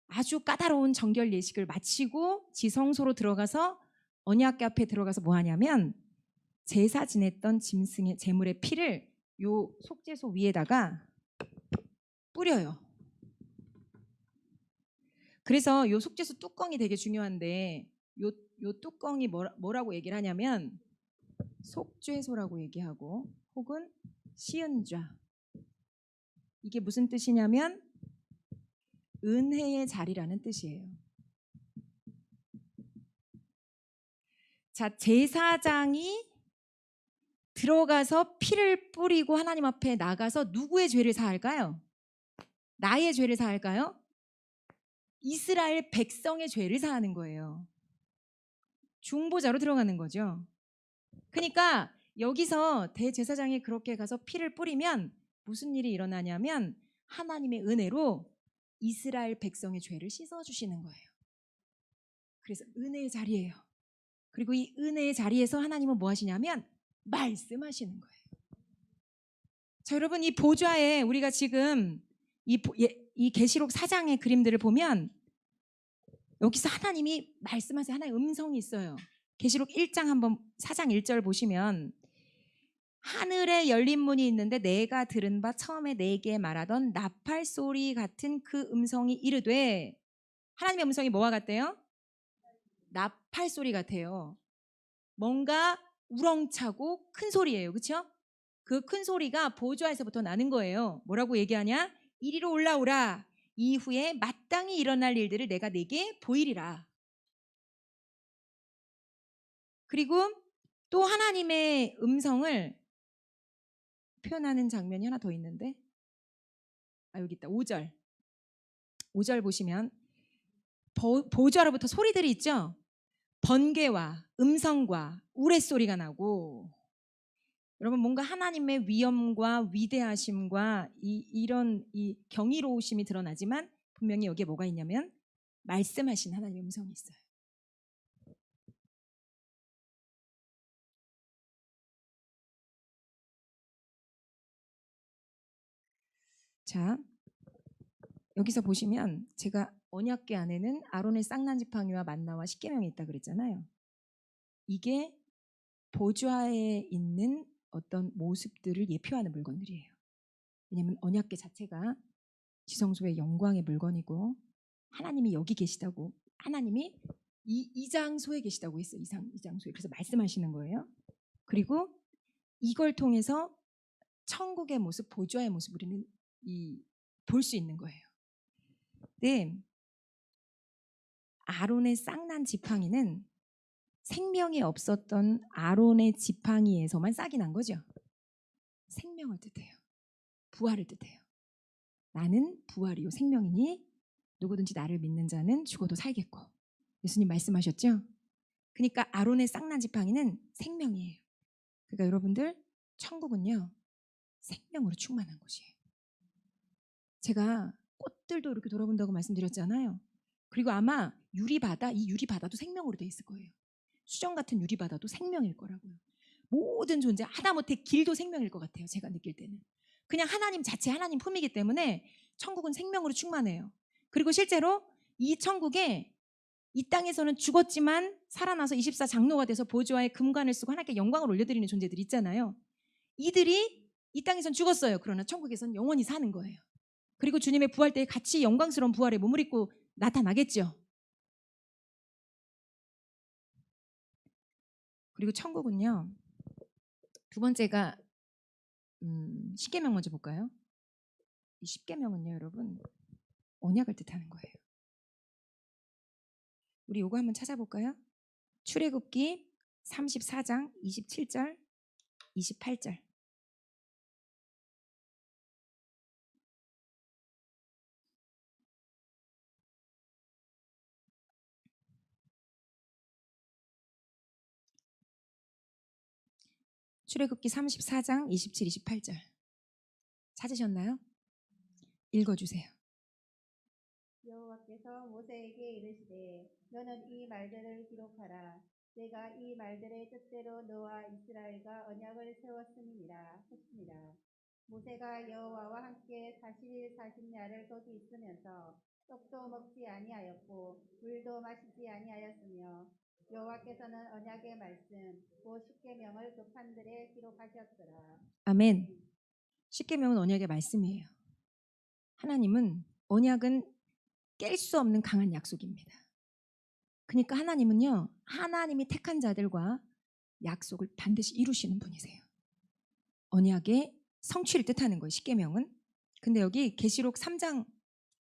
Speaker 1: 아주 까다로운 정결 예식을 마치고 지성소로 들어가서 언약궤 앞에 들어가서 뭐 하냐면 제사 지냈던 짐승의 제물의 피를 요 속죄소 위에다가 뿌려요. 그래서 요 속죄소 뚜껑이 되게 중요한데 요 뚜껑이 뭐라고 얘기를 하냐면 속죄소라고 얘기하고 혹은 시은좌. 이게 무슨 뜻이냐면 은혜의 자리라는 뜻이에요. 자, 제사장이 들어가서 피를 뿌리고 하나님 앞에 나가서 누구의 죄를 사할까요? 나의 죄를 사할까요? 이스라엘 백성의 죄를 사하는 거예요. 중보자로 들어가는 거죠. 그러니까 여기서 대제사장이 그렇게 가서 피를 뿌리면 무슨 일이 일어나냐면 하나님의 은혜로 이스라엘 백성의 죄를 씻어주시는 거예요. 그래서 은혜의 자리예요. 그리고 이 은혜의 자리에서 하나님은 뭐 하시냐면 말씀하시는 거예요. 자, 여러분 이 보좌에 우리가 지금 이 계시록 4장의 그림들을 보면 여기서 하나님이 말씀하세요. 하나의 음성이 있어요. 계시록 1장 한번 4장 1절 보시면 하늘에 열린 문이 있는데 내가 들은 바 처음에 내게 말하던 나팔 소리 같은 그 음성이 이르되 하나님의 음성이 뭐와 같대요? 나팔 소리 같아요. 뭔가 우렁차고 큰 소리예요. 그렇죠? 그 큰 소리가 보좌에서부터 나는 거예요. 뭐라고 얘기하냐? 이리로 올라오라. 이후에 마땅히 일어날 일들을 내가 네게 보이리라. 그리고 또 하나님의 음성을 표현하는 장면이 하나 더 있는데 여기 있다. 5절. 5절 보시면 보좌로부터 소리들이 있죠. 번개와 음성과 우레소리가 나고 여러분 뭔가 하나님의 위엄과 위대하심과 이런 경이로우심이 드러나지만 분명히 여기에 뭐가 있냐면 말씀하신 하나님의 음성이 있어요. 자, 여기서 보시면 제가 언약궤 안에는 아론의 쌍난 지팡이와 만나와 십계명이 있다 그랬잖아요. 이게 보좌에 있는 어떤 모습들을 예표하는 물건들이에요. 왜냐하면 언약궤 자체가 지성소의 영광의 물건이고 하나님이 여기 계시다고 하나님이 이 장소에 계시다고 했어요. 이 장소에. 그래서 말씀하시는 거예요. 그리고 이걸 통해서 천국의 모습, 보좌의 모습 우리는 볼 수 있는 거예요. 네, 아론의 쌍난 지팡이는 생명이 없었던 아론의 지팡이에서만 싹이 난 거죠. 생명을 뜻해요. 부활을 뜻해요. 나는 부활이요 생명이니 누구든지 나를 믿는 자는 죽어도 살겠고 예수님 말씀하셨죠? 그러니까 아론의 쌍난 지팡이는 생명이에요. 그러니까 여러분들 천국은요 생명으로 충만한 곳이에요. 제가 꽃들도 이렇게 돌아본다고 말씀드렸잖아요. 그리고 아마 유리바다, 이 유리바다도 생명으로 돼 있을 거예요. 수정 같은 유리바다도 생명일 거라고요. 모든 존재 하다못해 길도 생명일 것 같아요. 제가 느낄 때는. 그냥 하나님 자체 하나님 품이기 때문에 천국은 생명으로 충만해요. 그리고 실제로 이 천국에 이 땅에서는 죽었지만 살아나서 24 장로가 돼서 보좌에 금관을 쓰고 하나님께 영광을 올려드리는 존재들이 있잖아요. 이들이 이 땅에선 죽었어요. 그러나 천국에서는 영원히 사는 거예요. 그리고 주님의 부활 때에 같이 영광스러운 부활의 몸을 입고 나타나겠죠. 그리고 천국은요. 두 번째가 십계명 먼저 볼까요? 이 십계명은요, 여러분 언약을 뜻하는 거예요. 우리 요거 한번 찾아볼까요? 출애굽기 34장 27절, 28절. 출애굽기 34장 27, 28절 찾으셨나요? 읽어주세요.
Speaker 2: 여호와께서 모세에게 이르시되 너는 이 말들을 기록하라. 내가 이 말들의 뜻대로 너와 이스라엘과 언약을 세웠음이니라 하시니라. 모세가 여호와와 함께 40일 40야를 거기 있으면서 떡도 먹지 아니하였고 물도 마시지 아니하였으며 여호와께서는 언약의 말씀 곧 십계명을 그 판들에 기록하셨더라.
Speaker 1: 아멘. 십계명은 언약의 말씀이에요. 하나님은 언약은 깰 수 없는 강한 약속입니다. 그러니까 하나님은요, 하나님이 택한 자들과 약속을 반드시 이루시는 분이세요. 언약의 성취를 뜻하는 거예요, 십계명은. 근데 여기 계시록 3장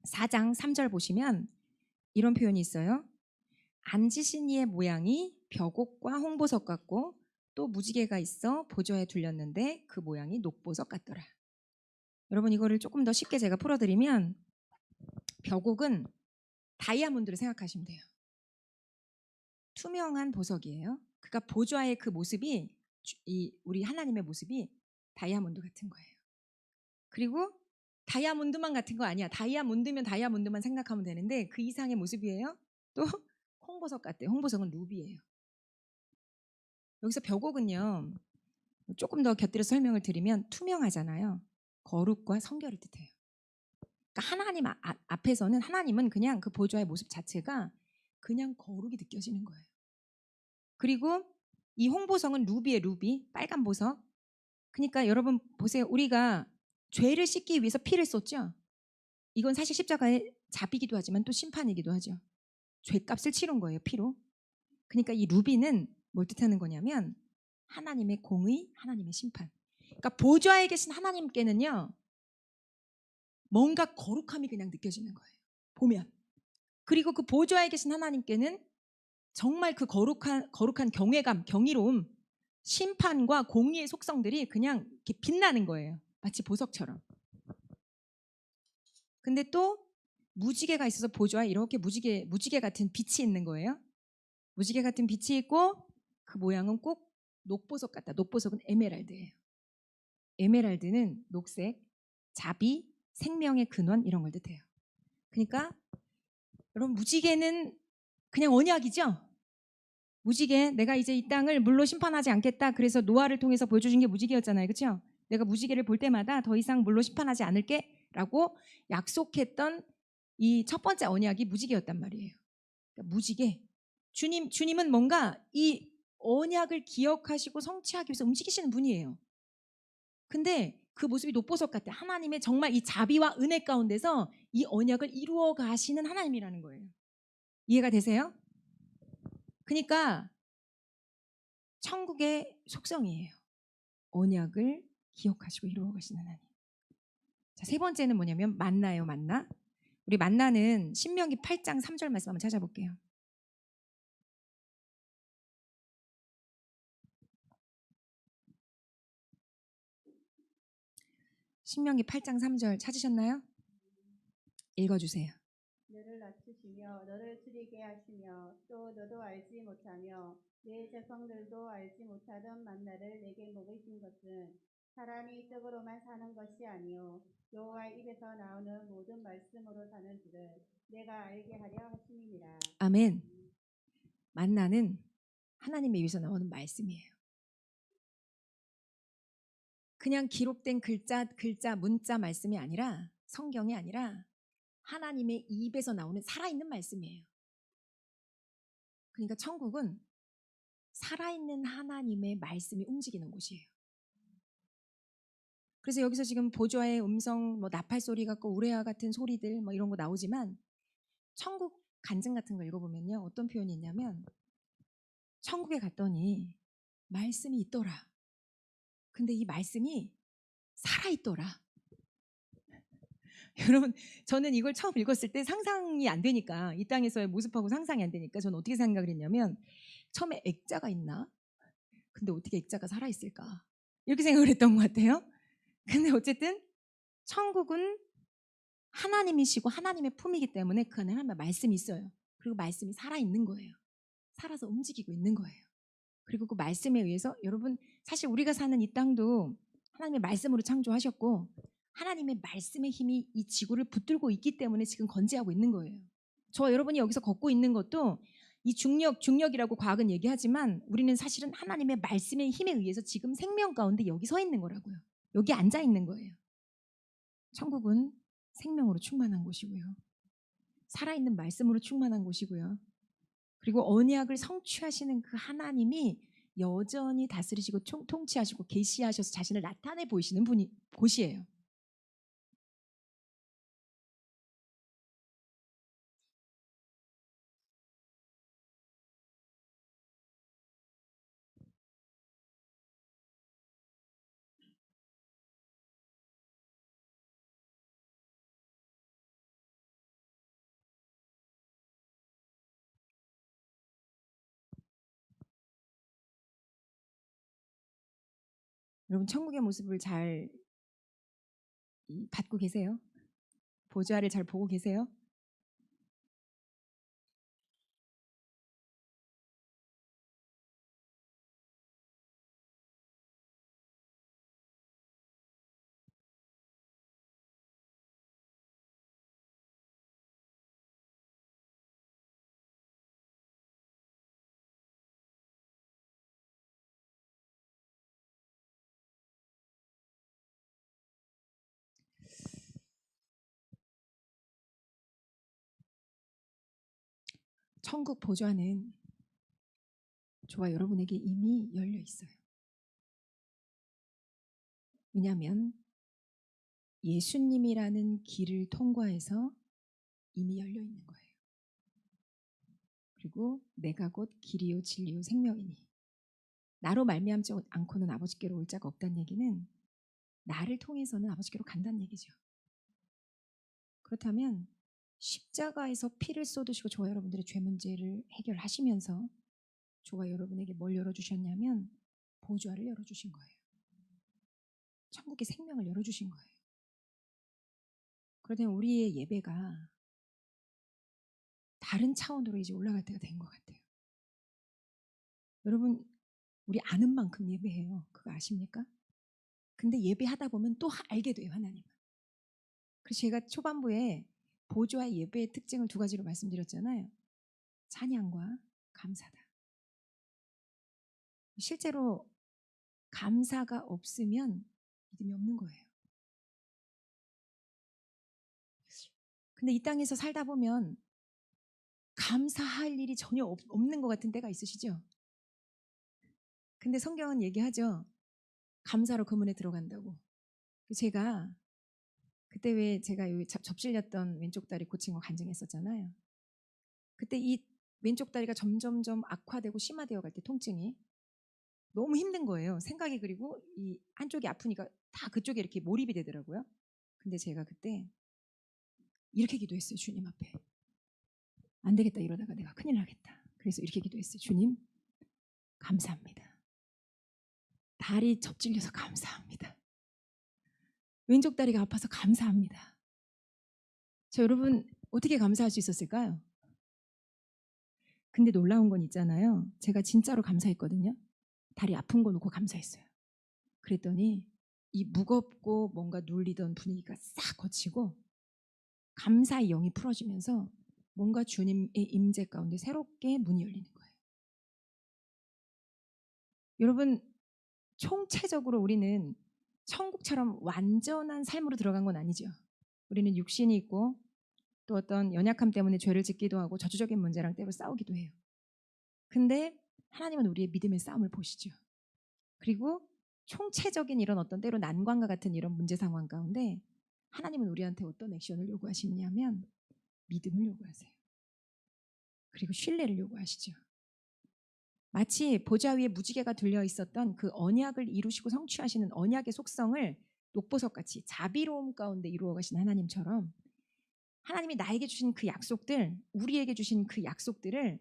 Speaker 1: 4장 3절 보시면 이런 표현이 있어요. 앉으신 이의 모양이 벽옥과 홍보석 같고 또 무지개가 있어 보좌에 둘렸는데 그 모양이 녹보석 같더라. 여러분 이거를 조금 더 쉽게 제가 풀어드리면 벽옥은 다이아몬드를 생각하시면 돼요. 투명한 보석이에요. 그러니까 보좌의 그 모습이 우리 하나님의 모습이 다이아몬드 같은 거예요. 그리고 다이아몬드만 같은 거 아니야. 다이아몬드면 다이아몬드만 생각하면 되는데 그 이상의 모습이에요. 또 홍보석 같대요. 홍보석은 루비예요. 여기서 벽옥은요. 조금 더 곁들여서 설명을 드리면 투명하잖아요. 거룩과 성결을 뜻해요. 그러니까 하나님 앞에서는 하나님은 그냥 그 보좌의 모습 자체가 그냥 거룩이 느껴지는 거예요. 그리고 이 홍보석은 루비의 루비, 빨간 보석. 그러니까 여러분 보세요. 우리가 죄를 씻기 위해서 피를 쏟죠. 이건 사실 십자가의 자비이기도 하지만 또 심판이기도 하죠. 죄값을 치른 거예요, 피로. 그러니까 이 루비는 뭘 뜻하는 거냐면 하나님의 공의, 하나님의 심판. 그러니까 보좌에 계신 하나님께는요. 뭔가 거룩함이 그냥 느껴지는 거예요. 보면. 그리고 그 보좌에 계신 하나님께는 정말 그 거룩한 경외감, 경이로움, 심판과 공의의 속성들이 그냥 이렇게 빛나는 거예요. 마치 보석처럼. 근데 또 무지개가 있어서 보좌에 이렇게 무지개 같은 빛이 있는 거예요. 무지개 같은 빛이 있고 그 모양은 꼭 녹보석 같다. 녹보석은 에메랄드예요. 에메랄드는 녹색, 자비, 생명의 근원 이런 걸 뜻해요. 그러니까 여러분 무지개는 그냥 언약이죠. 무지개, 내가 이제 이 땅을 물로 심판하지 않겠다. 그래서 노아를 통해서 보여주신 게 무지개였잖아요. 그렇죠? 내가 무지개를 볼 때마다 더 이상 물로 심판하지 않을게 라고 약속했던 이 첫 번째 언약이 무지개였단 말이에요. 그러니까 무지개. 주님은 뭔가 이 언약을 기억하시고 성취하기 위해서 움직이시는 분이에요. 근데 그 모습이 녹보석 같아. 하나님의 정말 이 자비와 은혜 가운데서 이 언약을 이루어 가시는 하나님이라는 거예요. 이해가 되세요? 그러니까 천국의 속성이에요. 언약을 기억하시고 이루어 가시는 하나님. 자, 세 번째는 뭐냐면 만나예요, 만나. 우리 만나는 신명기 8장 3절 말씀 한번 찾아볼게요. 신명기 8장 3절 찾으셨나요? 읽어주세요.
Speaker 2: 너를 낮추시며 너를 줄이게 하시며 또 너도 알지 못하며 내 자손들도 알지 못하던 만나를 내게 먹이신 것은 사람이 떡으로만 사는 것이 아니요 여호와 입에서 나오는 모든 말씀으로 사는 줄을 내가 알게 하려 하심이니라.
Speaker 1: 아멘. 만나는 하나님의 입에서 나오는 말씀이에요. 그냥 기록된 글자, 문자 말씀이 아니라 성경이 아니라 하나님의 입에서 나오는 살아있는 말씀이에요. 그러니까 천국은 살아있는 하나님의 말씀이 움직이는 곳이에요. 그래서 여기서 지금 보좌의 음성, 뭐 나팔 소리 같고 우레와 같은 소리들 뭐 이런 거 나오지만 천국 간증 같은 거 읽어보면요. 어떤 표현이 있냐면 천국에 갔더니 말씀이 있더라. 근데 이 말씀이 살아있더라. 여러분 저는 이걸 처음 읽었을 때 상상이 안 되니까 이 땅에서의 모습하고 상상이 안 되니까 저는 어떻게 생각을 했냐면 처음에 액자가 있나? 근데 어떻게 액자가 살아있을까? 이렇게 생각을 했던 것 같아요. 근데 어쨌든 천국은 하나님이시고 하나님의 품이기 때문에 그 안에 하나님의 말씀이 있어요. 그리고 말씀이 살아있는 거예요. 살아서 움직이고 있는 거예요. 그리고 그 말씀에 의해서 여러분 사실 우리가 사는 이 땅도 하나님의 말씀으로 창조하셨고 하나님의 말씀의 힘이 이 지구를 붙들고 있기 때문에 지금 건재하고 있는 거예요. 저와 여러분이 여기서 걷고 있는 것도 이 중력이라고 과학은 얘기하지만 우리는 사실은 하나님의 말씀의 힘에 의해서 지금 생명 가운데 여기 서 있는 거라고요. 여기 앉아 있는 거예요. 천국은 생명으로 충만한 곳이고요. 살아있는 말씀으로 충만한 곳이고요. 그리고 언약을 성취하시는 그 하나님이 여전히 다스리시고 통치하시고 계시하셔서 자신을 나타내 보이시는 곳이에요. 여러분 천국의 모습을 잘 받고 계세요? 보좌를 잘 보고 계세요? 천국 보좌는 저와 여러분에게 이미 열려 있어요. 왜냐하면 예수님이라는 길을 통과해서 이미 열려 있는 거예요. 그리고 내가 곧 길이요 진리요 생명이니 나로 말미암지 않고는 아버지께로 올 자가 없다는 얘기는 나를 통해서는 아버지께로 간다는 얘기죠. 그렇다면 십자가에서 피를 쏟으시고 저와 여러분들의 죄 문제를 해결하시면서 저와 여러분에게 뭘 열어주셨냐면 보좌를 열어주신 거예요. 천국의 생명을 열어주신 거예요. 그렇다면 우리의 예배가 다른 차원으로 이제 올라갈 때가 된 것 같아요. 여러분 우리 아는 만큼 예배해요. 그거 아십니까? 근데 예배하다 보면 또 알게 돼요. 하나님은. 그래서 제가 초반부에 보좌의 예배의 특징을 두 가지로 말씀드렸잖아요. 찬양과 감사다. 실제로 감사가 없으면 믿음이 없는 거예요. 근데 이 땅에서 살다 보면 감사할 일이 전혀 없는 것 같은 때가 있으시죠? 근데 성경은 얘기하죠. 감사로 그 문에 들어간다고. 제가 그때 왜 제가 여기 접질렸던 왼쪽 다리 고친 거 간증했었잖아요. 그때 이 왼쪽 다리가 점점점 악화되고 심화되어 갈 때 통증이 너무 힘든 거예요. 생각이 그리고 이 한쪽이 아프니까 다 그쪽에 이렇게 몰입이 되더라고요. 근데 제가 그때 이렇게 기도했어요. 주님 앞에. 안 되겠다 이러다가 내가 큰일 나겠다. 그래서 이렇게 기도했어요. 주님 감사합니다. 다리 접질려서 감사합니다. 왼쪽 다리가 아파서 감사합니다. 자, 여러분 어떻게 감사할 수 있었을까요? 근데 놀라운 건 있잖아요. 제가 진짜로 감사했거든요. 다리 아픈 거 놓고 감사했어요. 그랬더니 이 무겁고 뭔가 눌리던 분위기가 싹 거치고 감사의 영이 풀어지면서 뭔가 주님의 임재 가운데 새롭게 문이 열리는 거예요. 여러분 총체적으로 우리는 천국처럼 완전한 삶으로 들어간 건 아니죠. 우리는 육신이 있고 또 어떤 연약함 때문에 죄를 짓기도 하고 저주적인 문제랑 때로 싸우기도 해요. 근데 하나님은 우리의 믿음의 싸움을 보시죠. 그리고 총체적인 이런 어떤 때로 난관과 같은 이런 문제 상황 가운데 하나님은 우리한테 어떤 액션을 요구하시느냐면 믿음을 요구하세요. 그리고 신뢰를 요구하시죠. 마치 보좌 위에 무지개가 둘려 있었던 그 언약을 이루시고 성취하시는 언약의 속성을 녹보석같이 자비로움 가운데 이루어 가신 하나님처럼 하나님이 나에게 주신 그 약속들, 우리에게 주신 그 약속들을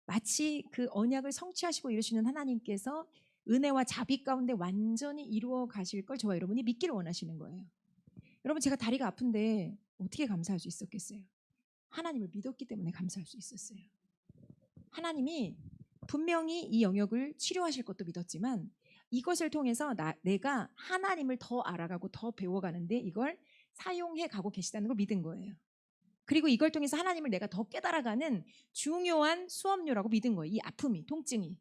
Speaker 1: 마치 그 언약을 성취하시고 이루시는 하나님께서 은혜와 자비 가운데 완전히 이루어 가실 걸 저와 여러분이 믿기를 원하시는 거예요. 여러분 제가 다리가 아픈데 어떻게 감사할 수 있었겠어요? 하나님을 믿었기 때문에 감사할 수 있었어요. 하나님이 분명히 이 영역을 치료하실 것도 믿었지만 이것을 통해서 내가 하나님을 더 알아가고 더 배워가는데 이걸 사용해 가고 계시다는 걸 믿은 거예요. 그리고 이걸 통해서 하나님을 내가 더 깨달아가는 중요한 수업료라고 믿은 거예요. 이 아픔이, 통증이.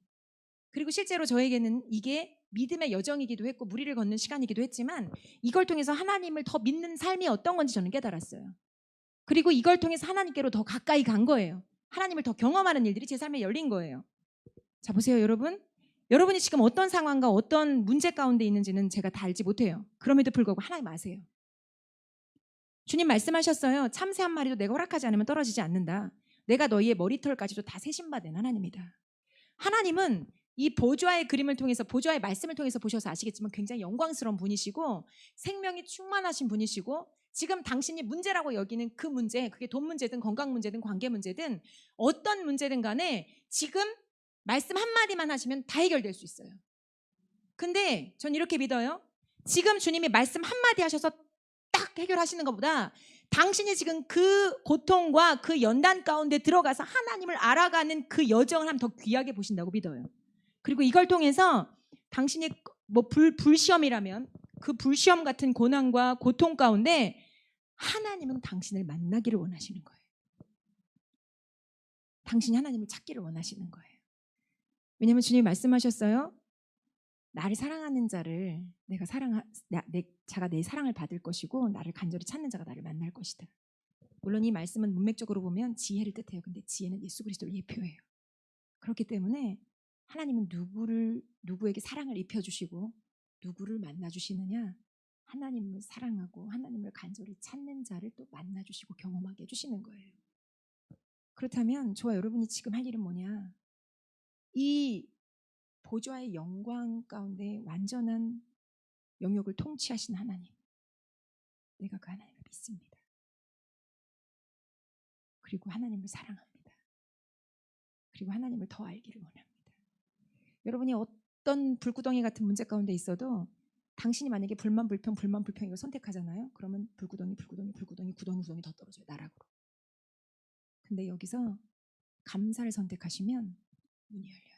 Speaker 1: 그리고 실제로 저에게는 이게 믿음의 여정이기도 했고 무리를 걷는 시간이기도 했지만 이걸 통해서 하나님을 더 믿는 삶이 어떤 건지 저는 깨달았어요. 그리고 이걸 통해서 하나님께로 더 가까이 간 거예요. 하나님을 더 경험하는 일들이 제 삶에 열린 거예요. 자, 보세요, 여러분. 여러분이 지금 어떤 상황과 어떤 문제 가운데 있는지는 제가 다 알지 못해요. 그럼에도 불구하고 하나님 아세요. 주님 말씀하셨어요. 참새 한 마리도 내가 허락하지 않으면 떨어지지 않는다. 내가 너희의 머리털까지도 다 세심받은 하나님이다. 하나님은 이 보좌의 그림을 통해서, 보좌의 말씀을 통해서 보셔서 아시겠지만 굉장히 영광스러운 분이시고 생명이 충만하신 분이시고 지금 당신이 문제라고 여기는 그 문제, 그게 돈 문제든 건강 문제든 관계 문제든 어떤 문제든 간에 지금 말씀 한마디만 하시면 다 해결될 수 있어요. 근데 전 이렇게 믿어요. 지금 주님이 말씀 한마디 하셔서 딱 해결하시는 것보다 당신이 지금 그 고통과 그 연단 가운데 들어가서 하나님을 알아가는 그 여정을 하면 더 귀하게 보신다고 믿어요. 그리고 이걸 통해서 당신이 뭐 불시험이라면 그 불시험 같은 고난과 고통 가운데 하나님은 당신을 만나기를 원하시는 거예요. 당신이 하나님을 찾기를 원하시는 거예요. 왜냐하면 주님이 말씀하셨어요. 나를 사랑하는 자를 자가 내 사랑을 받을 것이고 나를 간절히 찾는 자가 나를 만날 것이다. 물론 이 말씀은 문맥적으로 보면 지혜를 뜻해요. 근데 지혜는 예수 그리스도를 예표해요. 그렇기 때문에 하나님은 누구에게 사랑을 입혀주시고 누구를 만나주시느냐? 하나님을 사랑하고 하나님을 간절히 찾는 자를 또 만나주시고 경험하게 해주시는 거예요. 그렇다면 저와 여러분이 지금 할 일은 뭐냐? 이 보좌의 영광 가운데 완전한 영역을 통치하신 하나님, 내가 그 하나님을 믿습니다. 그리고 하나님을 사랑합니다. 그리고 하나님을 더 알기를 원합니다. 여러분이 어떤 불구덩이 같은 문제 가운데 있어도 당신이 만약에 불만 불평 이걸 선택하잖아요. 그러면 구덩이 더 떨어져요. 나락으로. 근데 여기서 감사를 선택하시면 문이 열려요.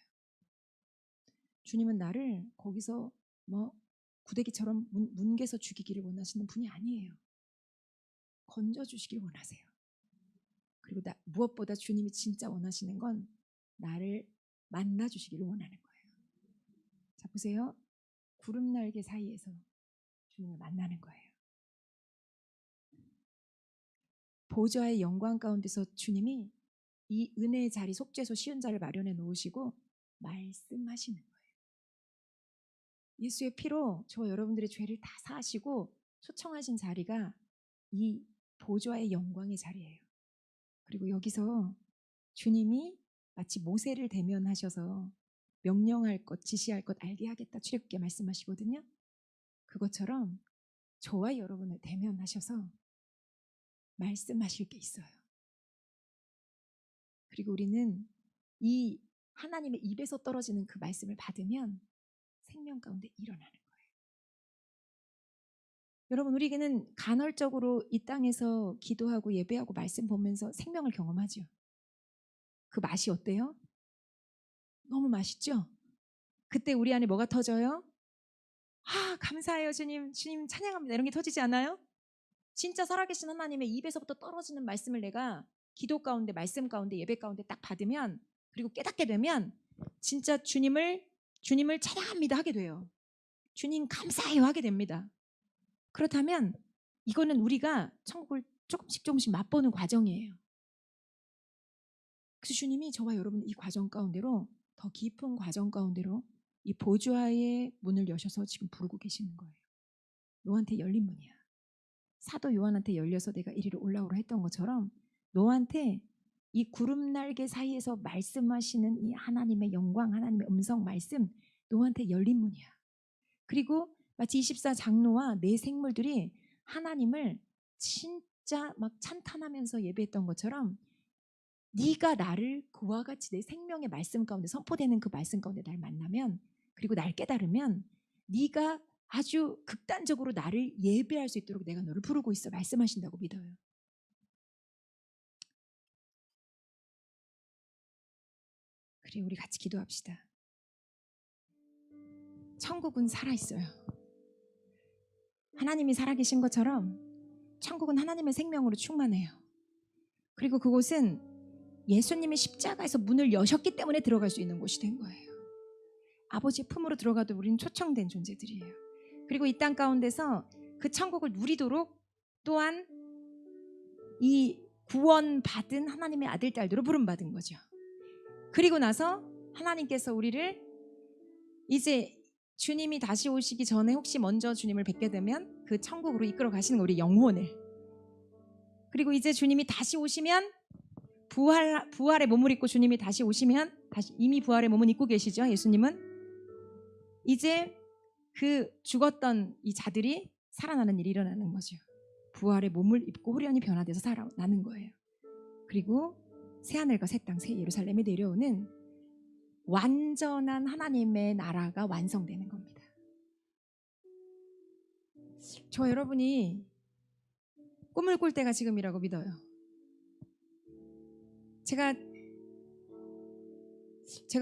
Speaker 1: 주님은 나를 거기서 뭐 구데기처럼 뭉개서 죽이기를 원하시는 분이 아니에요. 건져주시길 원하세요. 그리고 무엇보다 주님이 진짜 원하시는 건 나를 만나주시기를 원하는 거예요. 자, 보세요. 구름 날개 사이에서 주님을 만나는 거예요. 보좌의 영광 가운데서 주님이 이 은혜의 자리, 속죄소 쉬운 자를 마련해 놓으시고 말씀하시는 거예요. 예수의 피로 저와 여러분들의 죄를 다 사하시고 초청하신 자리가 이 보좌의 영광의 자리예요. 그리고 여기서 주님이 마치 모세를 대면하셔서 명령할 것, 지시할 것 알게 하겠다 출애굽기에 말씀하시거든요. 그것처럼 저와 여러분을 대면하셔서 말씀하실 게 있어요. 그리고 우리는 이 하나님의 입에서 떨어지는 그 말씀을 받으면 생명 가운데 일어나는 거예요. 여러분, 우리에게는 간헐적으로 이 땅에서 기도하고 예배하고 말씀 보면서 생명을 경험하죠. 그 맛이 어때요? 너무 맛있죠? 그때 우리 안에 뭐가 터져요? 아, 감사해요 주님, 주님 찬양합니다, 이런 게 터지지 않아요? 진짜 살아계신 하나님의 입에서부터 떨어지는 말씀을 내가 기도 가운데, 말씀 가운데, 예배 가운데 딱 받으면, 그리고 깨닫게 되면 진짜 주님을 찬양합니다 하게 돼요. 주님 감사해요 하게 됩니다. 그렇다면 이거는 우리가 천국을 조금씩 맛보는 과정이에요. 그래서 주님이 저와 여러분 이 과정 가운데로, 더 깊은 과정 가운데로 이 보좌의 문을 여셔서 지금 부르고 계시는 거예요. 너한테 열린 문이야. 사도 요한한테 열려서 내가 이리로 올라오라 했던 것처럼 너한테 이 구름 날개 사이에서 말씀하시는 이 하나님의 영광, 하나님의 음성 말씀, 너한테 열린 문이야. 그리고 마치 24장로와 네 생물들이 하나님을 진짜 막 찬탄하면서 예배했던 것처럼 네가 나를 그와 같이 내 생명의 말씀 가운데 선포되는 그 말씀 가운데 날 만나면, 그리고 날 깨달으면 네가 아주 극단적으로 나를 예배할 수 있도록 내가 너를 부르고 있어 말씀하신다고 믿어요. 그리고 우리 같이 기도합시다. 천국은 살아있어요. 하나님이 살아계신 것처럼 천국은 하나님의 생명으로 충만해요. 그리고 그곳은 예수님이 십자가에서 문을 여셨기 때문에 들어갈 수 있는 곳이 된 거예요. 아버지의 품으로 들어가도 우리는 초청된 존재들이에요. 그리고 이 땅 가운데서 그 천국을 누리도록 또한 이 구원받은 하나님의 아들, 딸들로 부름받은 거죠. 그리고 나서 하나님께서 우리를 이제 주님이 다시 오시기 전에 혹시 먼저 주님을 뵙게 되면 그 천국으로 이끌어 가시는 우리 영혼을, 그리고 이제 주님이 다시 오시면 부활의 몸을 입고 주님이 다시 오시면 이미 부활의 몸은 입고 계시죠. 예수님은 이제 그 죽었던 이 자들이 살아나는 일이 일어나는 거죠. 부활의 몸을 입고 후련히 변화돼서 살아나는 거예요. 그리고 새하늘과 새 땅, 새 예루살렘이 내려오는 완전한 하나님의 나라가 완성되는 겁니다. 저 여러분이 꿈을 꿀 때가 지금이라고 믿어요. 제가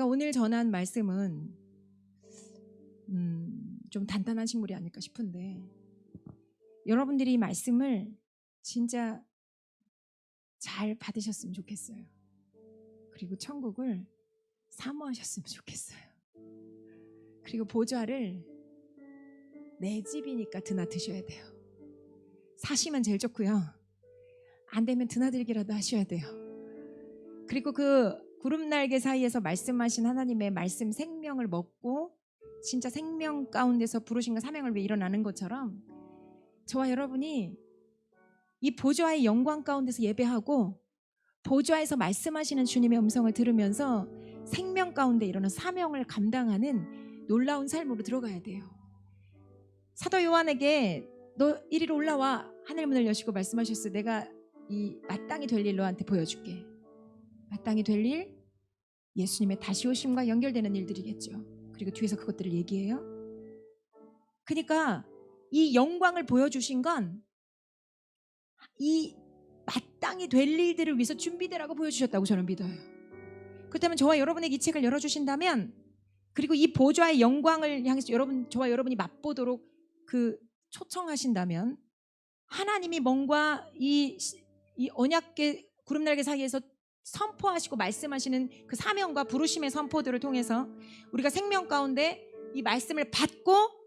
Speaker 1: 오늘 전한 말씀은 좀 단단한 식물이 아닐까 싶은데, 여러분들이 이 말씀을 진짜 잘 받으셨으면 좋겠어요. 그리고 천국을 사모하셨으면 좋겠어요. 그리고 보좌를 내 집이니까 드나드셔야 돼요. 사시면 제일 좋고요. 안 되면 드나들기라도 하셔야 돼요. 그리고 그 구름날개 사이에서 말씀하신 하나님의 말씀 생명을 먹고 진짜 생명 가운데서 부르신과 사명을 위해 일어나는 것처럼 저와 여러분이 이 보좌의 영광 가운데서 예배하고 보좌에서 말씀하시는 주님의 음성을 들으면서 생명 가운데 일어나 사명을 감당하는 놀라운 삶으로 들어가야 돼요. 사도 요한에게 너 이리로 올라와 하늘 문을 여시고 말씀하셨어요. 내가 이 마땅히 될 일 너한테 보여줄게. 마땅히 될 일, 예수님의 다시 오심과 연결되는 일들이겠죠. 그리고 뒤에서 그것들을 얘기해요. 그러니까 이 영광을 보여주신 건 이 마땅히 될 일들을 위해서 준비되라고 보여주셨다고 저는 믿어요. 그렇다면 저와 여러분에게 이 책을 열어주신다면, 그리고 이 보좌의 영광을 향해서 저와 여러분이 맛보도록 그 초청하신다면, 하나님이 뭔가 이 언약궤 구름날개 사이에서 선포하시고 말씀하시는 그 사명과 부르심의 선포들을 통해서 우리가 생명 가운데 이 말씀을 받고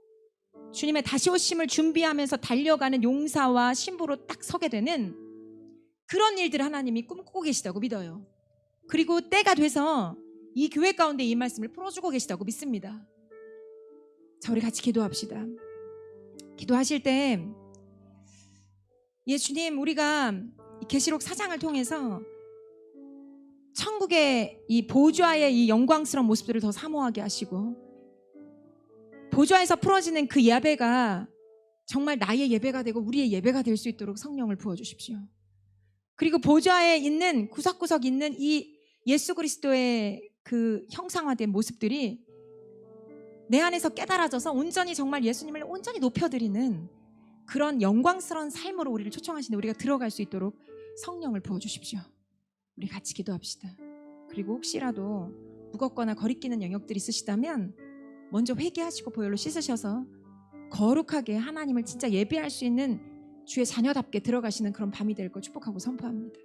Speaker 1: 주님의 다시 오심을 준비하면서 달려가는 용사와 신부로 딱 서게 되는 그런 일들을 하나님이 꿈꾸고 계시다고 믿어요. 그리고 때가 돼서 이 교회 가운데 이 말씀을 풀어주고 계시다고 믿습니다. 자, 우리 같이 기도합시다. 기도하실 때 주님, 우리가 이 계시록 4장을 통해서 천국의 이 보좌의 이 영광스러운 모습들을 더 사모하게 하시고, 보좌에서 풀어지는 그 예배가 정말 나의 예배가 되고 우리의 예배가 될 수 있도록 성령을 부어주십시오. 그리고 보좌에 있는 구석구석 있는 이 예수 그리스도의 그 형상화된 모습들이 내 안에서 깨달아져서 온전히 정말 예수님을 온전히 높여드리는 그런 영광스러운 삶으로 우리를 초청하시는데 우리가 들어갈 수 있도록 성령을 부어주십시오. 우리 같이 기도합시다. 그리고 혹시라도 무겁거나 거리끼는 영역들이 있으시다면 먼저 회개하시고 보혈로 씻으셔서 거룩하게 하나님을 진짜 예배할 수 있는 주의 자녀답게 들어가시는 그런 밤이 될 걸 축복하고 선포합니다.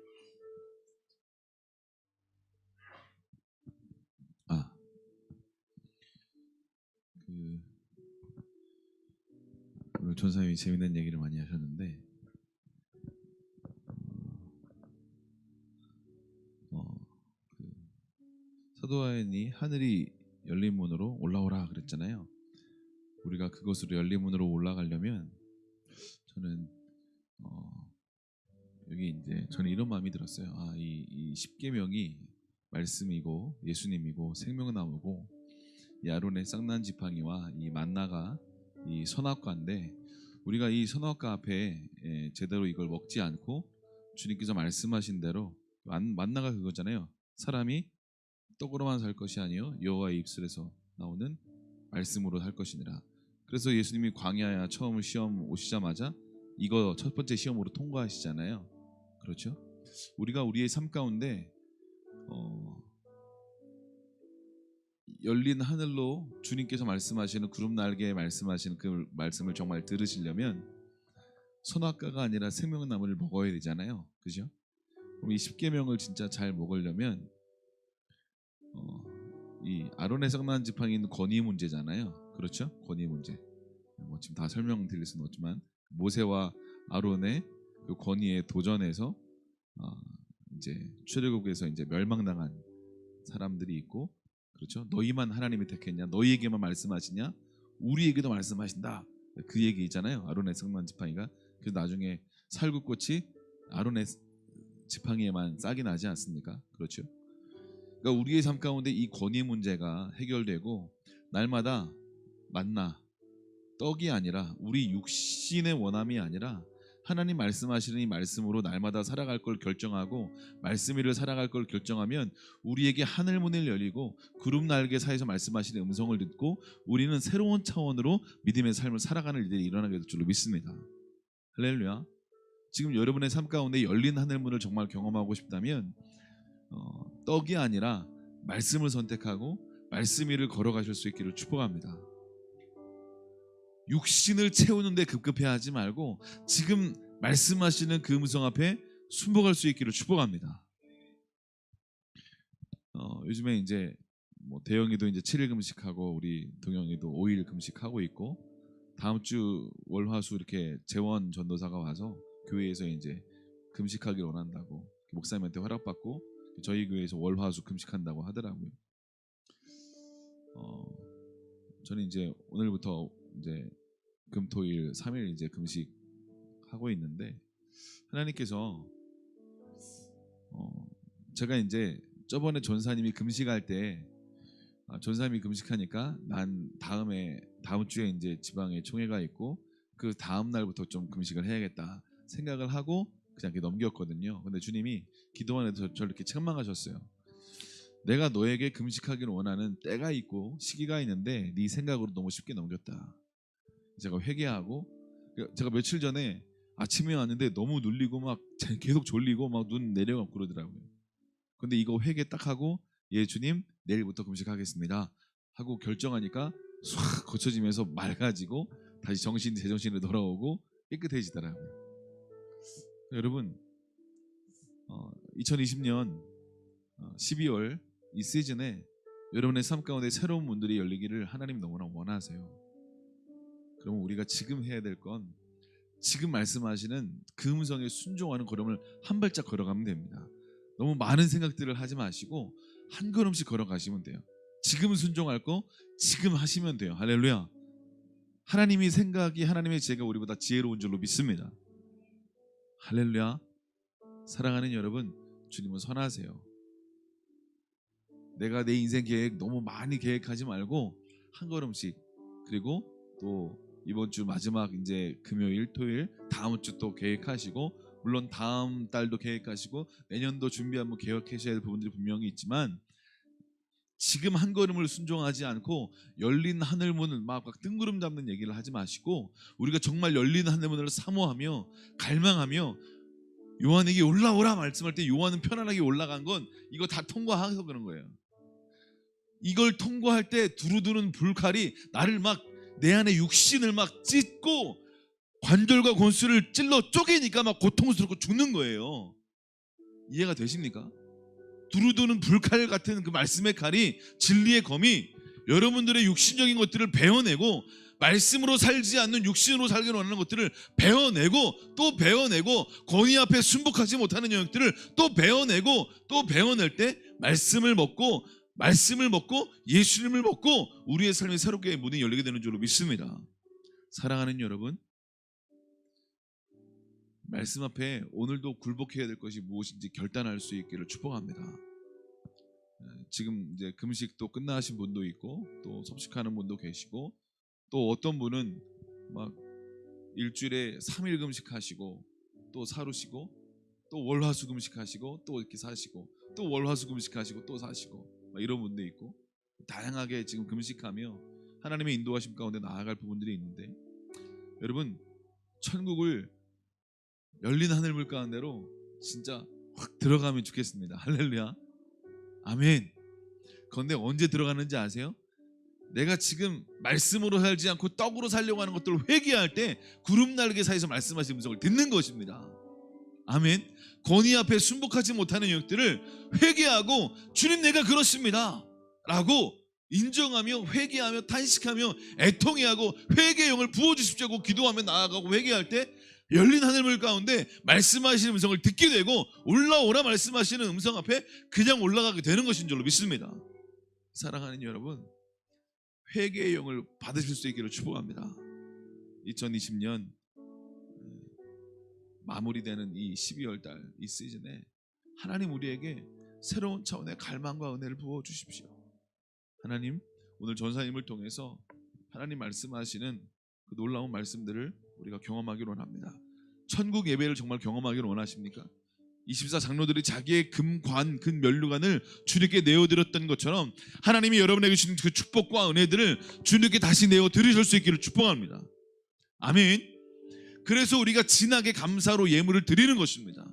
Speaker 3: 오늘 전사님이 재밌는 얘기를 많이 하셨는데, 그 사도와인이 하늘이 열린 문으로 올라오라 그랬잖아요. 우리가 그것으로 열린 문으로 올라가려면 저는 여기 이제 저는 이런 마음이 들었어요. 이 십계명이 말씀이고 예수님이고 생명나무고 이 아론의 쌍난 지팡이와 이 만나가 이 선악과인데, 우리가 이 선악과 앞에 제대로 이걸 먹지 않고 주님께서 말씀하신 대로 만나가 그거잖아요. 사람이 떡으로만 살 것이 아니요 여호와의 입술에서 나오는 말씀으로 살 것이니라. 그래서 예수님이 광야에 처음 시험 오시자마자 이거 첫 번째 시험으로 통과하시잖아요. 그렇죠? 우리가 우리의 삶 가운데 열린 하늘로 주님께서 말씀하시는 구름 날개에 말씀하시는 그 말씀을 정말 들으시려면 선악과가 아니라 생명나무를 먹어야 되잖아요. 그죠? 그럼 이 십계명을 진짜 잘 먹으려면 이 아론의 썩난 지팡이 있는 권위 문제잖아요. 그렇죠? 권위 문제. 뭐 지금 다 설명드릴 수는 없지만 모세와 아론의 그 권위에 도전해서 이제 출애굽에서 이제 멸망당한 사람들이 있고, 그렇죠? 너희만 하나님이 택했냐? 너희에게만 말씀하시냐? 우리에게도 말씀하신다. 그 얘기 있잖아요. 아론의 썩난 지팡이가. 그래서 나중에 살구꽃이 아론의 지팡이에만 싹이 나지 않습니까? 그렇죠? 그러니까 우리의 삶 가운데 이 권위 문제가 해결되고 날마다 만나 떡이 아니라 우리 육신의 원함이 아니라 하나님 말씀하시는 이 말씀으로 날마다 살아갈 걸 결정하고 말씀 위를 살아갈 걸 결정하면 우리에게 하늘 문을 열리고 구름 날개 사이에서 말씀하시는 음성을 듣고 우리는 새로운 차원으로 믿음의 삶을 살아가는 일들이 일어나게 될 줄로 믿습니다. 할렐루야. 지금 여러분의 삶 가운데 열린 하늘 문을 정말 경험하고 싶다면 떡이 아니라 말씀을 선택하고 말씀 위를 걸어가실 수 있기를 축복합니다. 육신을 채우는데 급급해하지 말고 지금 말씀하시는 그 음성 앞에 순복할 수 있기를 축복합니다. 요즘에 이제 뭐 대영이도 이제 7일 금식하고 우리 동영이도 5일 금식하고 있고 다음 주 월화수 이렇게 재원 전도사가 와서 교회에서 이제 금식하기를 원한다고 목사님한테 허락받고 저희 교회에서 월화수 금식한다고 하더라고요. 저는 이제 오늘부터 이제 금토일 3일 이제 금식하고 있는데 하나님께서 제가 이제 저번에 전사님이 금식할 때 전사님이 금식하니까 난 다음 주에 이제 지방에 총회가 있고 그 다음 날부터 좀 금식을 해야겠다 생각을 하고 그냥 이렇게 넘겼거든요. 근데 주님이 기도 안에서 저를 이렇게 책망하셨어요. 내가 너에게 금식하기를 원하는 때가 있고 시기가 있는데 네 생각으로 너무 쉽게 넘겼다. 제가 회개하고 제가 며칠 전에 아침에 왔는데 너무 눌리고 막 계속 졸리고 막 눈 내려가고 그러더라고요. 근데 이거 회개 딱 하고 예 주님 내일부터 금식하겠습니다 하고 결정하니까 싹 거쳐지면서 맑아지고 다시 제정신으로 돌아오고 깨끗해지더라고요. 여러분 2020년 12월 이 시즌에 여러분의 삶 가운데 새로운 문들이 열리기를 하나님 너무나 원하세요. 그러면 우리가 지금 해야 될 건 지금 말씀하시는 그 음성에 순종하는 걸음을 한 발짝 걸어가면 됩니다. 너무 많은 생각들을 하지 마시고 한 걸음씩 걸어가시면 돼요. 지금 순종할 거 지금 하시면 돼요. 할렐루야. 하나님의 생각이 하나님의 지혜가 우리보다 지혜로운 줄로 믿습니다. 할렐루야. 사랑하는 여러분, 주님은 선하세요. 내가 내 인생 계획 너무 많이 계획하지 말고 한 걸음씩, 그리고 또 이번 주 마지막 이제 금요일, 토요일, 다음 주 또 계획하시고 물론 다음 달도 계획하시고 내년도 준비하면 계획하셔야 할 부분들이 분명히 있지만 지금 한 걸음을 순종하지 않고 열린 하늘문을 막 뜬구름 잡는 얘기를 하지 마시고 우리가 정말 열린 하늘문을 사모하며 갈망하며 요한에게 올라오라 말씀할 때 요한은 편안하게 올라간 건 이거 다 통과해서 그런 거예요. 이걸 통과할 때 두루두는 불칼이 나를 막 내 안에 육신을 막 찢고 관절과 골수를 찔러 쪼개니까 막 고통스럽고 죽는 거예요. 이해가 되십니까? 두루두는 불칼 같은 그 말씀의 칼이 진리의 검이 여러분들의 육신적인 것들을 베어내고 말씀으로 살지 않는 육신으로 살기로 하는 것들을 베어내고 또 베어내고 권위 앞에 순복하지 못하는 영역들을 또 베어내고 또 베어낼 때 말씀을 먹고 예수님을 먹고 우리의 삶이 새롭게 문이 열리게 되는 줄로 믿습니다. 사랑하는 여러분, 말씀 앞에 오늘도 굴복해야 될 것이 무엇인지 결단할 수 있기를 축복합니다. 지금 이제 금식도 끝나신 분도 있고 또 섭식하는 분도 계시고 또 어떤 분은 막 일주일에 3일 금식하시고 또 사루시고 또 월화수 금식하시고 또 이렇게 사시고 또 월화수 금식하시고 또 사시고 막 이런 분도 있고 다양하게 지금 금식하며 하나님의 인도하심 가운데 나아갈 부분들이 있는데 여러분 천국을 열린 하늘물 가운데로 진짜 확 들어가면 좋겠습니다. 할렐루야. 아멘. 그런데 언제 들어가는지 아세요? 내가 지금 말씀으로 살지 않고 떡으로 살려고 하는 것들을 회개할 때 구름 날개 사이에서 말씀하시는 음성을 듣는 것입니다. 아멘. 권위 앞에 순복하지 못하는 영역들을 회개하고 주님 내가 그렇습니다 라고 인정하며 회개하며 탄식하며 애통해하고 회개의 영을 부어주십시오 기도하며 나아가고 회개할 때 열린 하늘물 가운데 말씀하시는 음성을 듣게 되고 올라오라 말씀하시는 음성 앞에 그냥 올라가게 되는 것인 줄로 믿습니다. 사랑하는 여러분, 회개의 영을 받으실 수 있기를 축복합니다. 2020년 마무리되는 이 12월 달 이 시즌에 하나님 우리에게 새로운 차원의 갈망과 은혜를 부어주십시오. 하나님, 오늘 전사님을 통해서 하나님 말씀하시는 그 놀라운 말씀들을 우리가 경험하기를 원합니다. 천국 예배를 정말 경험하기를 원하십니까? 24 장로들이 자기의 금관, 금면류관을 주님께 내어드렸던 것처럼 하나님이 여러분에게 주신 그 축복과 은혜들을 주님께 다시 내어드리실 수 있기를 축복합니다. 아멘. 그래서 우리가 진하게 감사로 예물을 드리는 것입니다.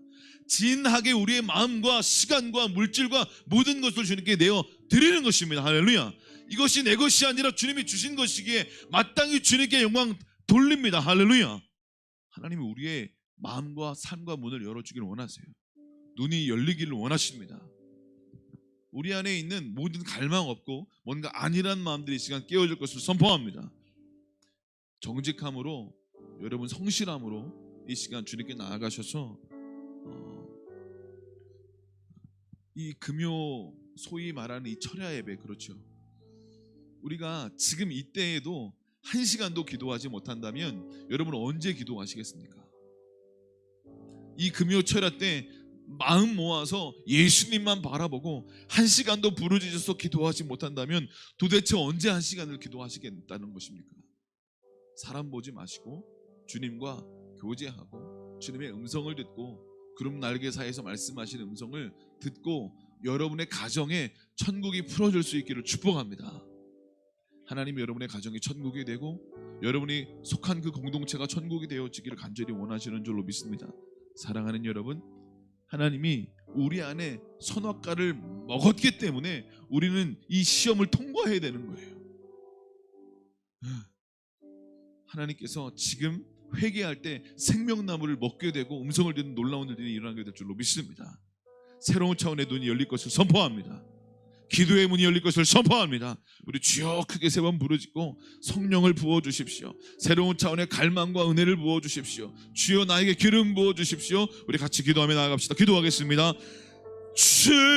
Speaker 3: 진하게 우리의 마음과 시간과 물질과 모든 것을 주님께 내어드리는 것입니다. 할렐루야. 이것이 내 것이 아니라 주님이 주신 것이기에 마땅히 주님께 영광 돌립니다. 할렐루야. 하나님이 우리의 마음과 삶과 문을 열어주기를 원하세요. 눈이 열리기를 원하십니다. 우리 안에 있는 모든 갈망 없고 뭔가 아니란 마음들이 이 시간 깨어질 것을 선포합니다. 정직함으로 여러분 성실함으로 이 시간 주님께 나아가셔서 이 금요 소위 말하는 이 철야 예배, 그렇죠. 우리가 지금 이때에도 1시간도 기도하지 못한다면 여러분 언제 기도하시겠습니까? 이 금요 철야 때 마음 모아서 예수님만 바라보고 1시간도 부르짖어서 기도하지 못한다면 도대체 언제 1시간을 기도하시겠다는 것입니까? 사람 보지 마시고 주님과 교제하고 주님의 음성을 듣고 구름 날개 사이에서 말씀하시는 음성을 듣고 여러분의 가정에 천국이 풀어질 수 있기를 축복합니다. 하나님이 여러분의 가정이 천국이 되고 여러분이 속한 그 공동체가 천국이 되어지기를 간절히 원하시는 줄로 믿습니다. 사랑하는 여러분, 하나님이 우리 안에 선악과를 먹었기 때문에 우리는 이 시험을 통과해야 되는 거예요. 하나님께서 지금 회개할 때 생명나무를 먹게 되고 음성을 듣는 놀라운 일들이 일어나게 될 줄로 믿습니다. 새로운 차원의 눈이 열릴 것을 선포합니다. 기도의 문이 열릴 것을 선포합니다. 우리 주여 크게 세 번 부르짖고 성령을 부어주십시오. 새로운 차원의 갈망과 은혜를 부어주십시오. 주여 나에게 기름 부어주십시오. 우리 같이 기도하며 나아갑시다. 기도하겠습니다. 주여